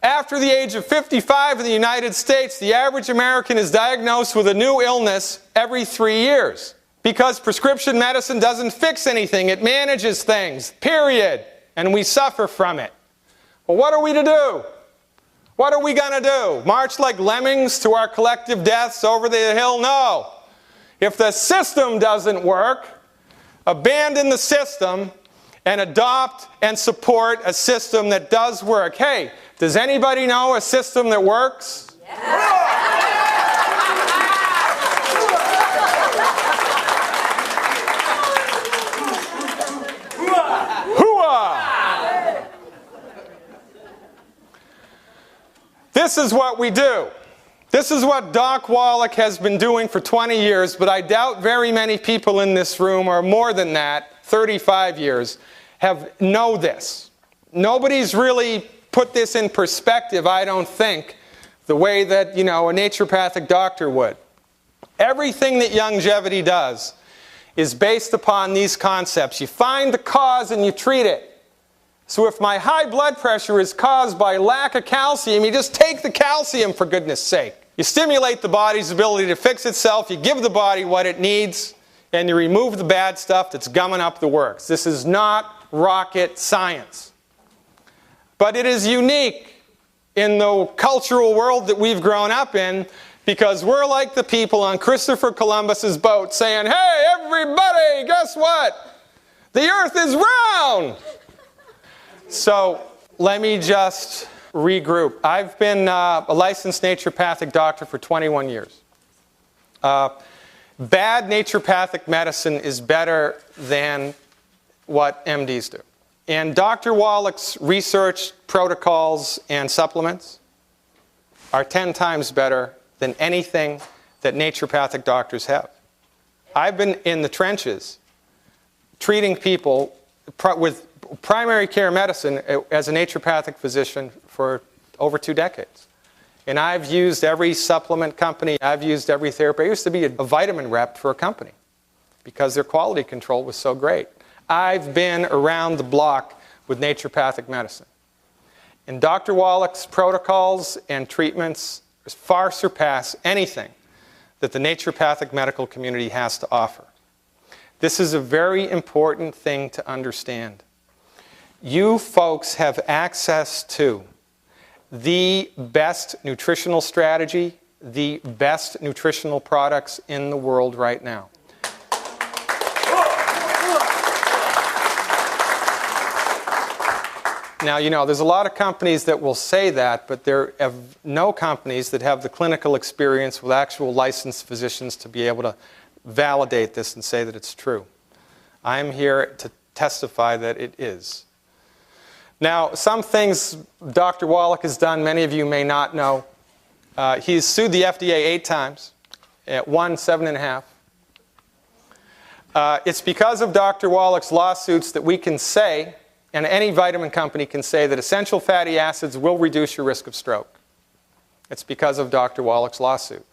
After the age of 55 in the United States, the average American is diagnosed with a new illness every 3 years because prescription medicine doesn't fix anything. It manages things, period. And we suffer from it. Well, what are we to do? What are we going to do? March like lemmings to our collective deaths over the hill? No. If the system doesn't work, abandon the system and adopt and support a system that does work. Hey, does anybody know a system that works? This is what we do. This is what Doc Wallach has been doing for 20 years, but I doubt very many people in this room, or more than that, 35 years, know this. Nobody's really put this in perspective, I don't think, the way that, a naturopathic doctor would. Everything that Longevity does is based upon these concepts. You find the cause and you treat it. So if my high blood pressure is caused by lack of calcium, you just take the calcium, for goodness sake. You stimulate the body's ability to fix itself, you give the body what it needs, and you remove the bad stuff that's gumming up the works. This is not rocket science. But it is unique in the cultural world that we've grown up in, because we're like the people on Christopher Columbus's boat saying, "Hey, everybody, guess what? The earth is round!" So let me just regroup. I've been a licensed naturopathic doctor for 21 years. Bad naturopathic medicine is better than what MDs do. And Dr. Wallach's research protocols and supplements are 10 times better than anything that naturopathic doctors have. I've been in the trenches treating people with primary care medicine as a naturopathic physician for over 2 decades. And I've used every supplement company, I've used every therapy. I used to be a vitamin rep for a company because their quality control was so great. I've been around the block with naturopathic medicine. And Dr. Wallach's protocols and treatments far surpass anything that the naturopathic medical community has to offer. This is a very important thing to understand. You folks have access to the best nutritional strategy, the best nutritional products in the world right now. Now, there's a lot of companies that will say that, but there are no companies that have the clinical experience with actual licensed physicians to be able to validate this and say that it's true. I'm here to testify that it is. Now, some things Dr. Wallach has done, many of you may not know. He's sued the FDA 8 times, won 7.5. It's because of Dr. Wallach's lawsuits that we can say, and any vitamin company can say, that essential fatty acids will reduce your risk of stroke. It's because of Dr. Wallach's lawsuit.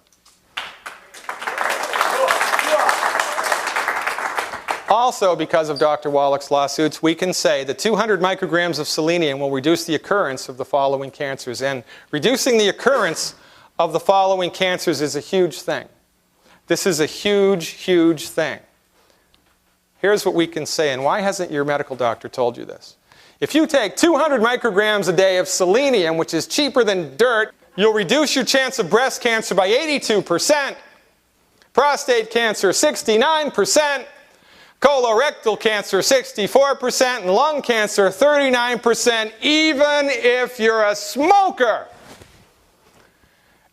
also, because of Dr. Wallach's lawsuits, we can say that 200 micrograms of selenium will reduce the occurrence of the following cancers. And reducing the occurrence of the following cancers is a huge thing. This is a huge, huge thing. Here's what we can say, and why hasn't your medical doctor told you this? If you take 200 micrograms a day of selenium, which is cheaper than dirt, you'll reduce your chance of breast cancer by 82%, prostate cancer 69%, colorectal cancer 64%, and lung cancer 39%, even if you're a smoker.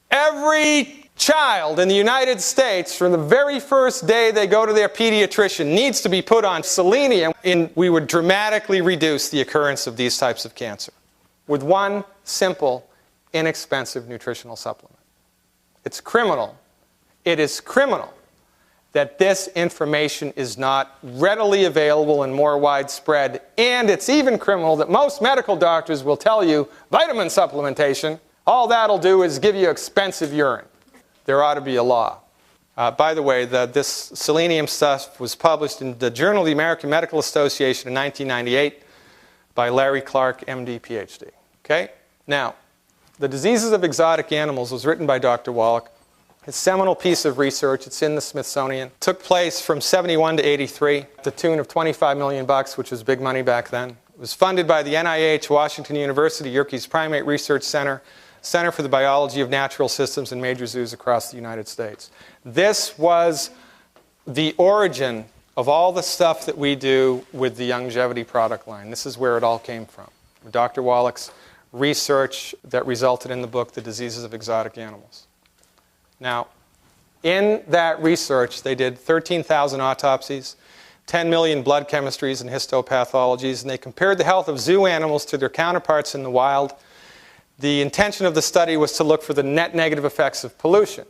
Every child in the United States, from the very first day they go to their pediatrician, needs to be put on selenium, and we would dramatically reduce the occurrence of these types of cancer with one simple, inexpensive nutritional supplement. It's criminal. It is criminal that this information is not readily available and more widespread, and it's even criminal that most medical doctors will tell you vitamin supplementation, all that'll do is give you expensive urine. There ought to be a law. By the way, this selenium stuff was published in the Journal of the American Medical Association in 1998 by Larry Clark, MD, PhD. Okay? Now, The Diseases of Exotic Animals was written by Dr. Wallach. His seminal piece of research, it's in the Smithsonian, took place from 71 to 83, at the tune of $25 million, which was big money back then. It was funded by the NIH, Washington University, Yerkes Primate Research Center, Center for the Biology of Natural Systems, and major zoos across the United States. This was the origin of all the stuff that we do with the longevity product line. This is where it all came from. Dr. Wallach's research that resulted in the book, The Diseases of Exotic Animals. Now, in that research, they did 13,000 autopsies, 10 million blood chemistries and histopathologies, and they compared the health of zoo animals to their counterparts in the wild. The intention of the study was to look for the net negative effects of pollution.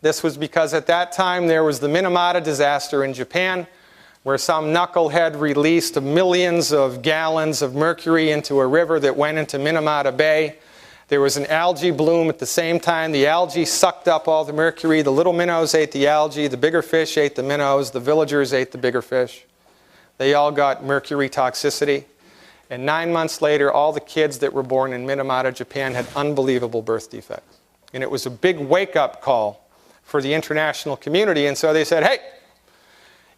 This was because at that time there was the Minamata disaster in Japan, where some knucklehead released millions of gallons of mercury into a river that went into Minamata Bay. There was an algae bloom at the same time. The algae sucked up all the mercury. The little minnows ate the algae. The bigger fish ate the minnows. The villagers ate the bigger fish. They all got mercury toxicity. And 9 months later, all the kids that were born in Minamata, Japan, had unbelievable birth defects. And it was a big wake-up call for the international community. And so they said, hey,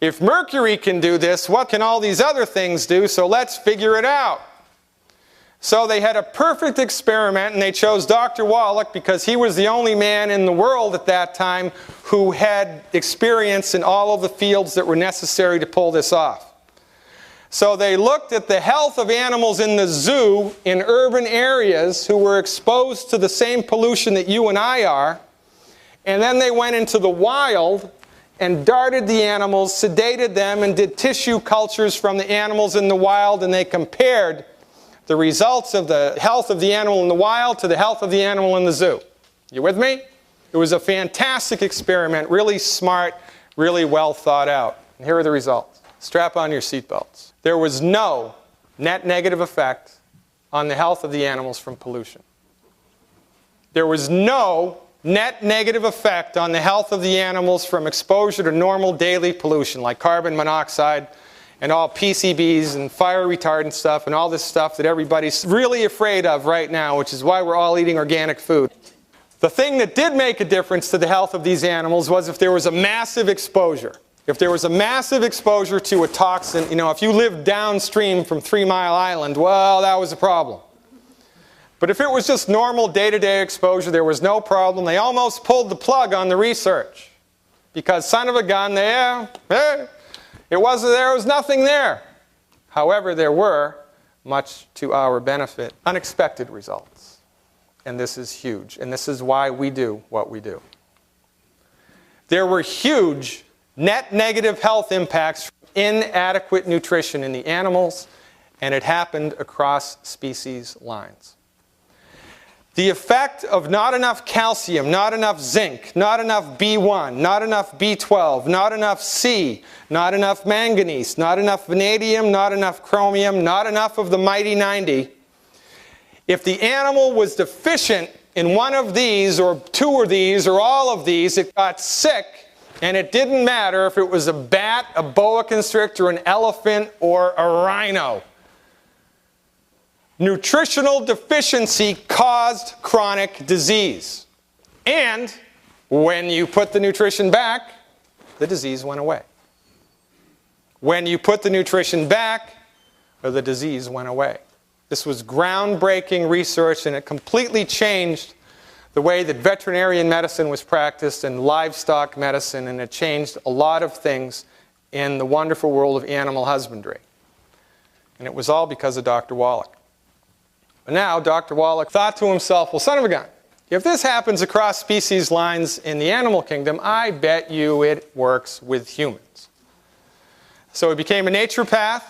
if mercury can do this, what can all these other things do? So let's figure it out. So they had a perfect experiment, and they chose Dr. Wallach because he was the only man in the world at that time who had experience in all of the fields that were necessary to pull this off. So they looked at the health of animals in the zoo in urban areas who were exposed to the same pollution that you and I are, and then they went into the wild and darted the animals, sedated them, and did tissue cultures from the animals in the wild, and they compared the results of the health of the animal in the wild to the health of the animal in the zoo. You with me? It was a fantastic experiment, really smart, really well thought out. And here are the results. Strap on your seatbelts. There was no net negative effect on the health of the animals from pollution. There was no net negative effect on the health of the animals from exposure to normal daily pollution like carbon monoxide and all PCBs and fire retardant stuff and all this stuff that everybody's really afraid of right now, which is why we're all eating organic food. The thing that did make a difference to the health of these animals was if there was a massive exposure. If there was a massive exposure to a toxin, if you lived downstream from 3 Mile Island, well, that was a problem. But if it was just normal day-to-day exposure, there was no problem. They almost pulled the plug on the research. Because son of a gun, there was nothing there. However, there were, much to our benefit, unexpected results. And this is huge. And this is why we do what we do. There were huge net negative health impacts from inadequate nutrition in the animals, and it happened across species lines. The effect of not enough calcium, not enough zinc, not enough B1, not enough B12, not enough C, not enough manganese, not enough vanadium, not enough chromium, not enough of the mighty 90. If the animal was deficient in one of these, or two of these, or all of these, it got sick And it didn't matter if it was a bat, a boa constrictor, an elephant, or a rhino. Nutritional deficiency caused chronic disease. And when you put the nutrition back, the disease went away. When you put the nutrition back, the disease went away. This was groundbreaking research, and it completely changed the way that veterinarian medicine was practiced and livestock medicine, and it changed a lot of things in the wonderful world of animal husbandry. And it was all because of Dr. Wallach. But now, Dr. Wallach thought to himself, well, son of a gun, if this happens across species lines in the animal kingdom, I bet you it works with humans. So he became a naturopath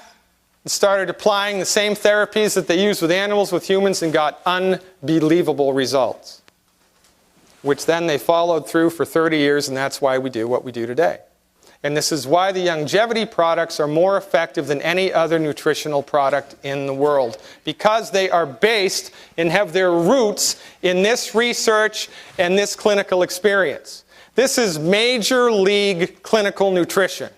and started applying the same therapies that they use with animals with humans and got unbelievable results, which then they followed through for 30 years, and that's why we do what we do today. And this is why the longevity products are more effective than any other nutritional product in the world, because they are based and have their roots in this research and this clinical experience. This is major league clinical nutrition.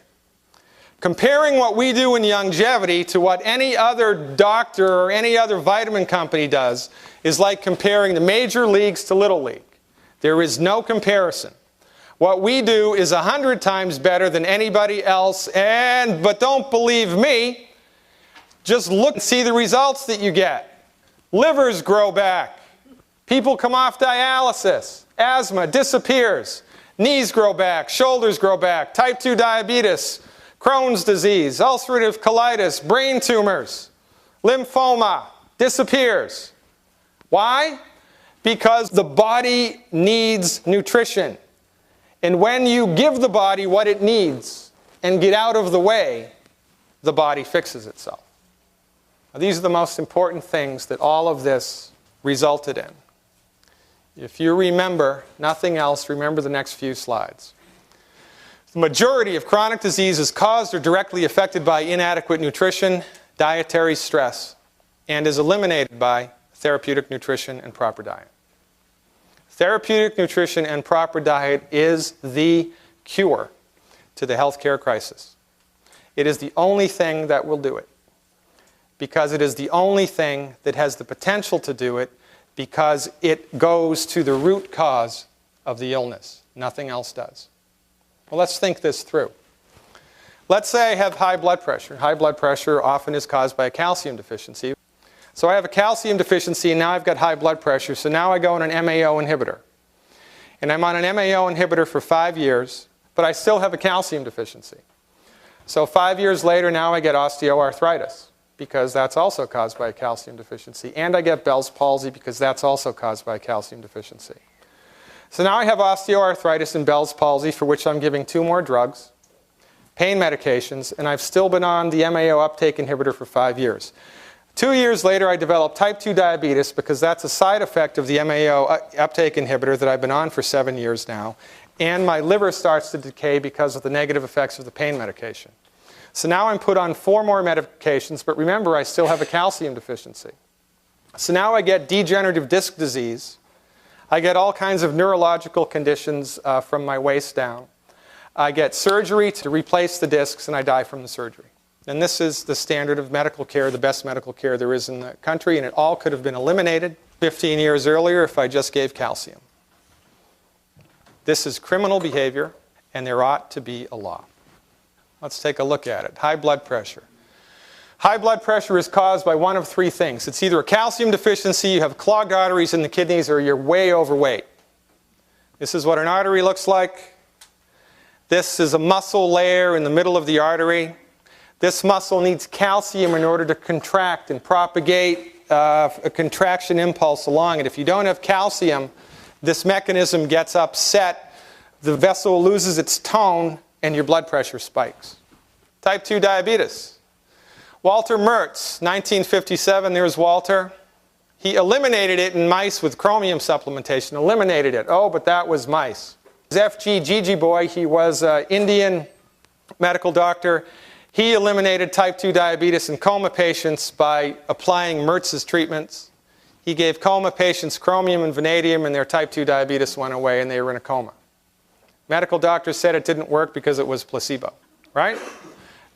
Comparing what we do in longevity to what any other doctor or any other vitamin company does is like comparing the major leagues to little league. There is no comparison. What we do is 100 times better than anybody else, but don't believe me, just look and see the results that you get. Livers grow back. People come off dialysis. Asthma disappears. Knees grow back. Shoulders grow back. Type 2 diabetes. Crohn's disease. Ulcerative colitis. Brain tumors. Lymphoma disappears. Why? Because the body needs nutrition. And when you give the body what it needs and get out of the way, the body fixes itself. Now, these are the most important things that all of this resulted in. If you remember nothing else, remember the next few slides. The majority of chronic disease is caused or directly affected by inadequate nutrition, dietary stress, and is eliminated by therapeutic nutrition and proper diet. Therapeutic nutrition and proper diet is the cure to the healthcare crisis. It is the only thing that will do it, because it is the only thing that has the potential to do it, because it goes to the root cause of the illness. Nothing else does. Well, let's think this through. Let's say I have high blood pressure. High blood pressure often is caused by a calcium deficiency. So I have a calcium deficiency, and now I've got high blood pressure, so now I go on an MAO inhibitor. And I'm on an MAO inhibitor for 5 years, but I still have a calcium deficiency. So 5 years later, now I get osteoarthritis, because that's also caused by a calcium deficiency. And I get Bell's palsy, because that's also caused by a calcium deficiency. So now I have osteoarthritis and Bell's palsy, for which I'm giving 2 more drugs, pain medications, and I've still been on the MAO uptake inhibitor for 5 years. 2 years later, I developed type 2 diabetes, because that's a side effect of the MAO uptake inhibitor that I've been on for 7 years now. And my liver starts to decay because of the negative effects of the pain medication. So now I'm put on 4 more medications, but remember, I still have a calcium deficiency. So now I get degenerative disc disease. I get all kinds of neurological conditions from my waist down. I get surgery to replace the discs, and I die from the surgery. And this is the standard of medical care, the best medical care there is in the country, and it all could have been eliminated 15 years earlier if I just gave calcium. This is criminal behavior, and there ought to be a law. Let's take a look at it. High blood pressure. High blood pressure is caused by one of 3 things. It's either a calcium deficiency, you have clogged arteries in the kidneys, or you're way overweight. This is what an artery looks like. This is a muscle layer in the middle of the artery. This muscle needs calcium in order to contract and propagate a contraction impulse along it. If you don't have calcium, this mechanism gets upset, the vessel loses its tone, and your blood pressure spikes. Type 2 diabetes. Walter Mertz, 1957, there's Walter. He eliminated it in mice with chromium supplementation, eliminated it. Oh, but that was mice. F.G. Gigi Boy, he was an Indian medical doctor. He eliminated type 2 diabetes in coma patients by applying Mertz's treatments. He gave coma patients chromium and vanadium, and their type 2 diabetes went away, and they were in a coma. Medical doctors said it didn't work because it was placebo, right?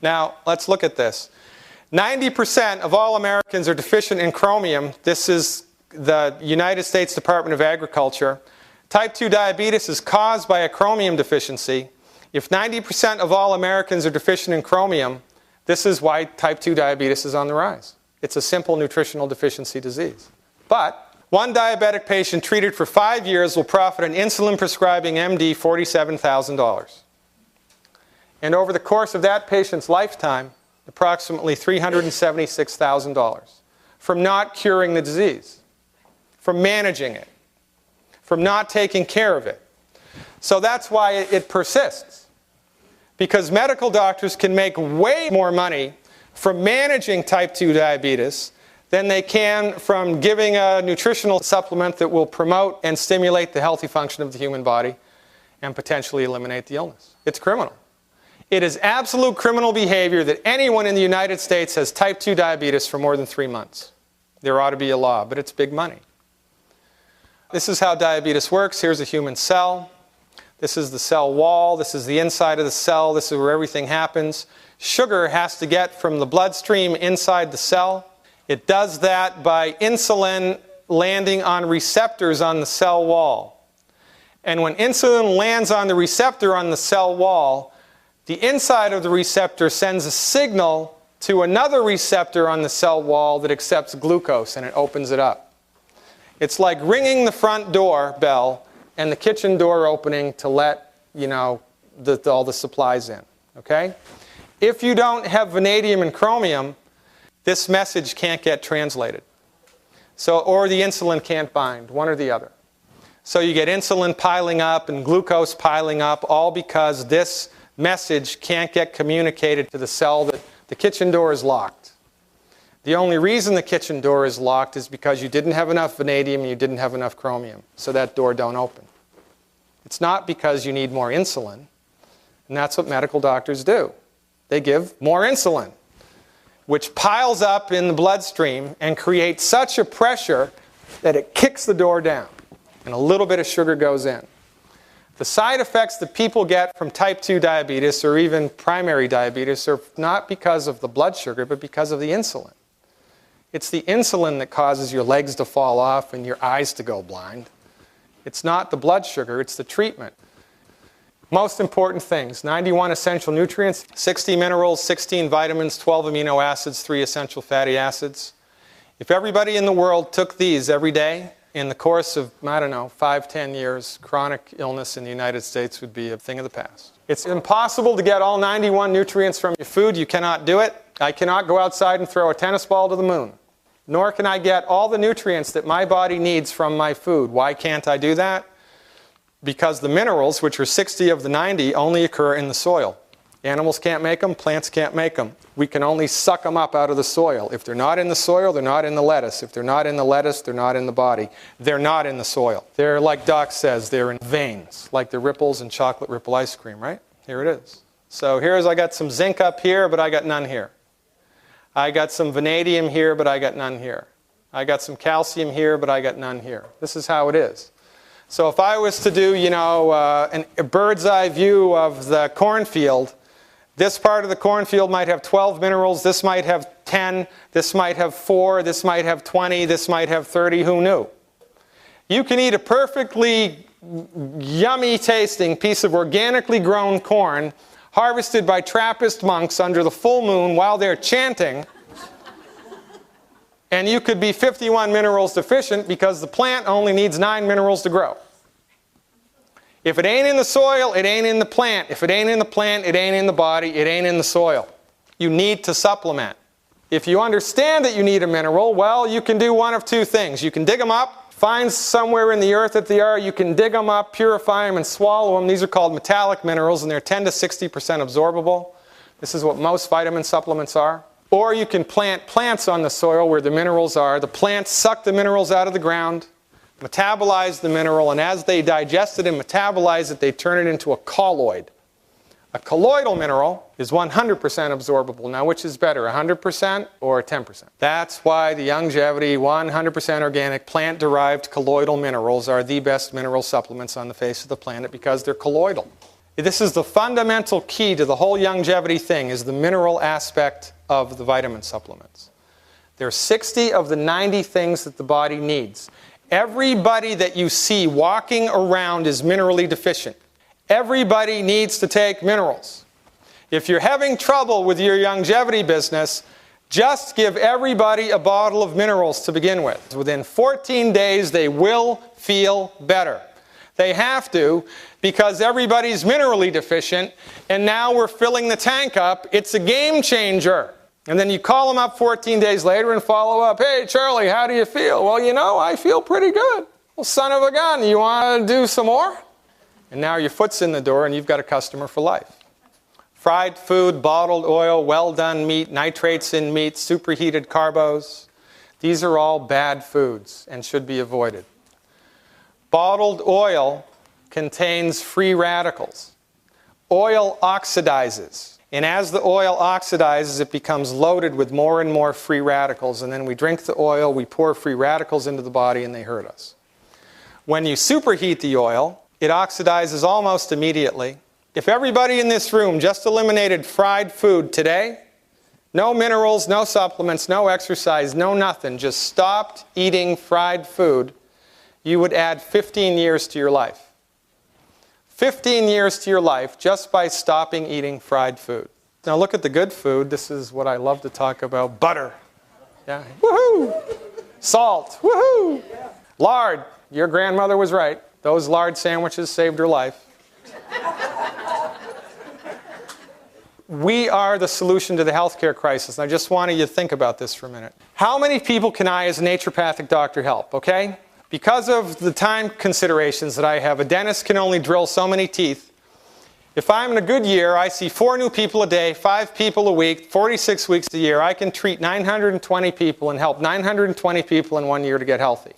Now, let's look at this. 90% of all Americans are deficient in chromium. This is the United States Department of Agriculture. Type 2 diabetes is caused by a chromium deficiency. If 90% of all Americans are deficient in chromium, this is why type 2 diabetes is on the rise. It's a simple nutritional deficiency disease. But one diabetic patient treated for 5 years will profit an insulin-prescribing MD $47,000. And over the course of that patient's lifetime, approximately $376,000 from not curing the disease, from managing it, from not taking care of it. So that's why it persists. Because medical doctors can make way more money from managing type 2 diabetes than they can from giving a nutritional supplement that will promote and stimulate the healthy function of the human body and potentially eliminate the illness. It's criminal. It is absolute criminal behavior that anyone in the United States has type 2 diabetes for more than 3 months. There ought to be a law, but it's big money. This is how diabetes works. Here's a human cell. This is the cell wall. This is the inside of the cell. This is where everything happens. Sugar has to get from the bloodstream inside the cell. It does that by insulin landing on receptors on the cell wall. And when insulin lands on the receptor on the cell wall, the inside of the receptor sends a signal to another receptor on the cell wall that accepts glucose, and it opens it up. It's like ringing the front door bell and the kitchen door opening to let, all the supplies in. Okay? If you don't have vanadium and chromium, this message can't get translated. Or the insulin can't bind, one or the other. So you get insulin piling up and glucose piling up, all because this message can't get communicated to the cell that the kitchen door is locked. The only reason the kitchen door is locked is because you didn't have enough vanadium and you didn't have enough chromium, so that door don't open. It's not because you need more insulin, and that's what medical doctors do. They give more insulin, which piles up in the bloodstream and creates such a pressure that it kicks the door down, and a little bit of sugar goes in. The side effects that people get from type 2 diabetes or even primary diabetes are not because of the blood sugar, but because of the insulin. It's the insulin that causes your legs to fall off and your eyes to go blind. It's not the blood sugar, it's the treatment. Most important things: 91 essential nutrients, 60 minerals, 16 vitamins, 12 amino acids, 3 essential fatty acids. If everybody in the world took these every day, in the course of, 5-10 years, chronic illness in the United States would be a thing of the past. It's impossible to get all 91 nutrients from your food. You cannot do it. I cannot go outside and throw a tennis ball to the moon. Nor can I get all the nutrients that my body needs from my food. Why can't I do that? Because the minerals, which are 60 of the 90, only occur in the soil. Animals can't make them, plants can't make them. We can only suck them up out of the soil. If they're not in the soil, they're not in the lettuce. If they're not in the lettuce, they're not in the body. They're not in the soil. They're, like Doc says, they're in veins, like the ripples in chocolate ripple ice cream, right? Here it is. So I got some zinc up here, but I got none here. I got some vanadium here, but I got none here. I got some calcium here, but I got none here. This is how it is. So if I was to do, a bird's eye view of the cornfield, this part of the cornfield might have 12 minerals, this might have 10, this might have 4, this might have 20, this might have 30, who knew? You can eat a perfectly yummy tasting piece of organically grown corn harvested by Trappist monks under the full moon while they're chanting, and you could be 51 minerals deficient because the plant only needs 9 minerals to grow. If it ain't in the soil, it ain't in the plant. If it ain't in the plant, it ain't in the body, it ain't in the soil. You need to supplement. If you understand that you need a mineral, well, you can do one of two things. You can dig them up, find somewhere in the earth that they are, you can dig them up, purify them, and swallow them. These are called metallic minerals, and they're 10 to 60% absorbable. This is what most vitamin supplements are. Or you can plant plants on the soil where the minerals are. The plants suck the minerals out of the ground, metabolize the mineral, and as they digest it and metabolize it, they turn it into a colloid. A colloidal mineral is 100% absorbable. Now, which is better, 100% or 10%? That's why the Youngevity 100% organic plant-derived colloidal minerals are the best mineral supplements on the face of the planet because they're colloidal. This is the fundamental key to the whole Youngevity thing, is the mineral aspect of the vitamin supplements. There are 60 of the 90 things that the body needs. Everybody that you see walking around is minerally deficient. Everybody needs to take minerals. If you're having trouble with your Youngevity business, just give everybody a bottle of minerals to begin with. Within 14 days, they will feel better. They have to, because everybody's minerally deficient, and now we're filling the tank up. It's a game changer. And then you call them up 14 days later and follow up. Hey, Charlie, how do you feel? Well, you know, I feel pretty good. Well, son of a gun, you want to do some more? And now your foot's in the door and you've got a customer for life. Fried food, bottled oil, well-done meat, nitrates in meat, superheated carbos. These are all bad foods and should be avoided. Bottled oil contains free radicals. Oil oxidizes. And as the oil oxidizes, it becomes loaded with more and more free radicals. And then we drink the oil, we pour free radicals into the body, and they hurt us. When you superheat the oil, it oxidizes almost immediately. If everybody in this room just eliminated fried food today, no minerals, no supplements, no exercise, no nothing, just stopped eating fried food, you would add 15 years to your life. 15 years to your life just by stopping eating fried food. Now look at the good food. This is what I love to talk about. Butter. Yeah. Woohoo! Salt. Woohoo! Lard. Your grandmother was right. Those lard sandwiches saved her life. We are the solution to the healthcare crisis. And I just wanted you to think about this for a minute. How many people can I, as a naturopathic doctor, help? Okay? Because of the time considerations that I have, a dentist can only drill so many teeth. If I'm in a good year, I see 4 new people a day, 5 people a week, 46 weeks a year. I can treat 920 people and help 920 people in 1 year to get healthy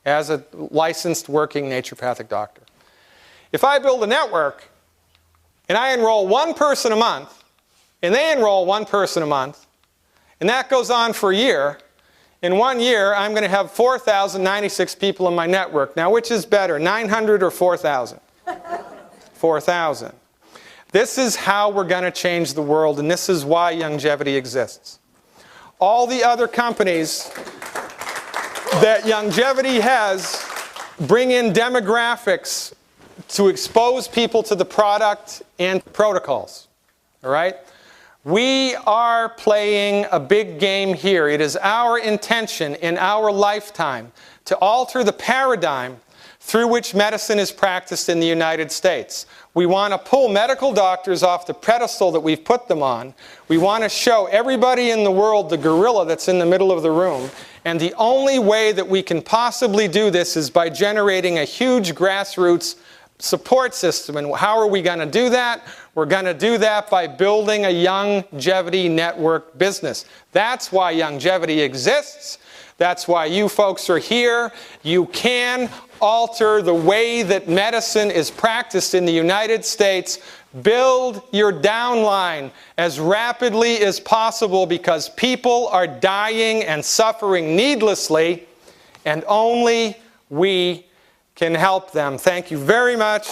as a licensed working naturopathic doctor. If I build a network and I enroll 1 person a month, and they enroll 1 person a month, and that goes on for a year, in 1 year I'm going to have 4,096 people in my network. Now, which is better, 900 or 4,000? 4,000. This is how we're going to change the world, and this is why Youngevity exists. All the other companies that Youngevity has bring in demographics to expose people to the product and protocols. All right? We are playing a big game here. It is our intention in our lifetime to alter the paradigm through which medicine is practiced in the United States. We want to pull medical doctors off the pedestal that we've put them on. We want to show everybody in the world the gorilla that's in the middle of the room. And the only way that we can possibly do this is by generating a huge grassroots support system. And how are we going to do that? We're going to do that by building a Youngevity network business. That's why Youngevity exists. That's why you folks are here. You can alter the way that medicine is practiced in the United States. Build your downline as rapidly as possible because people are dying and suffering needlessly, and only we can help them. Thank you very much.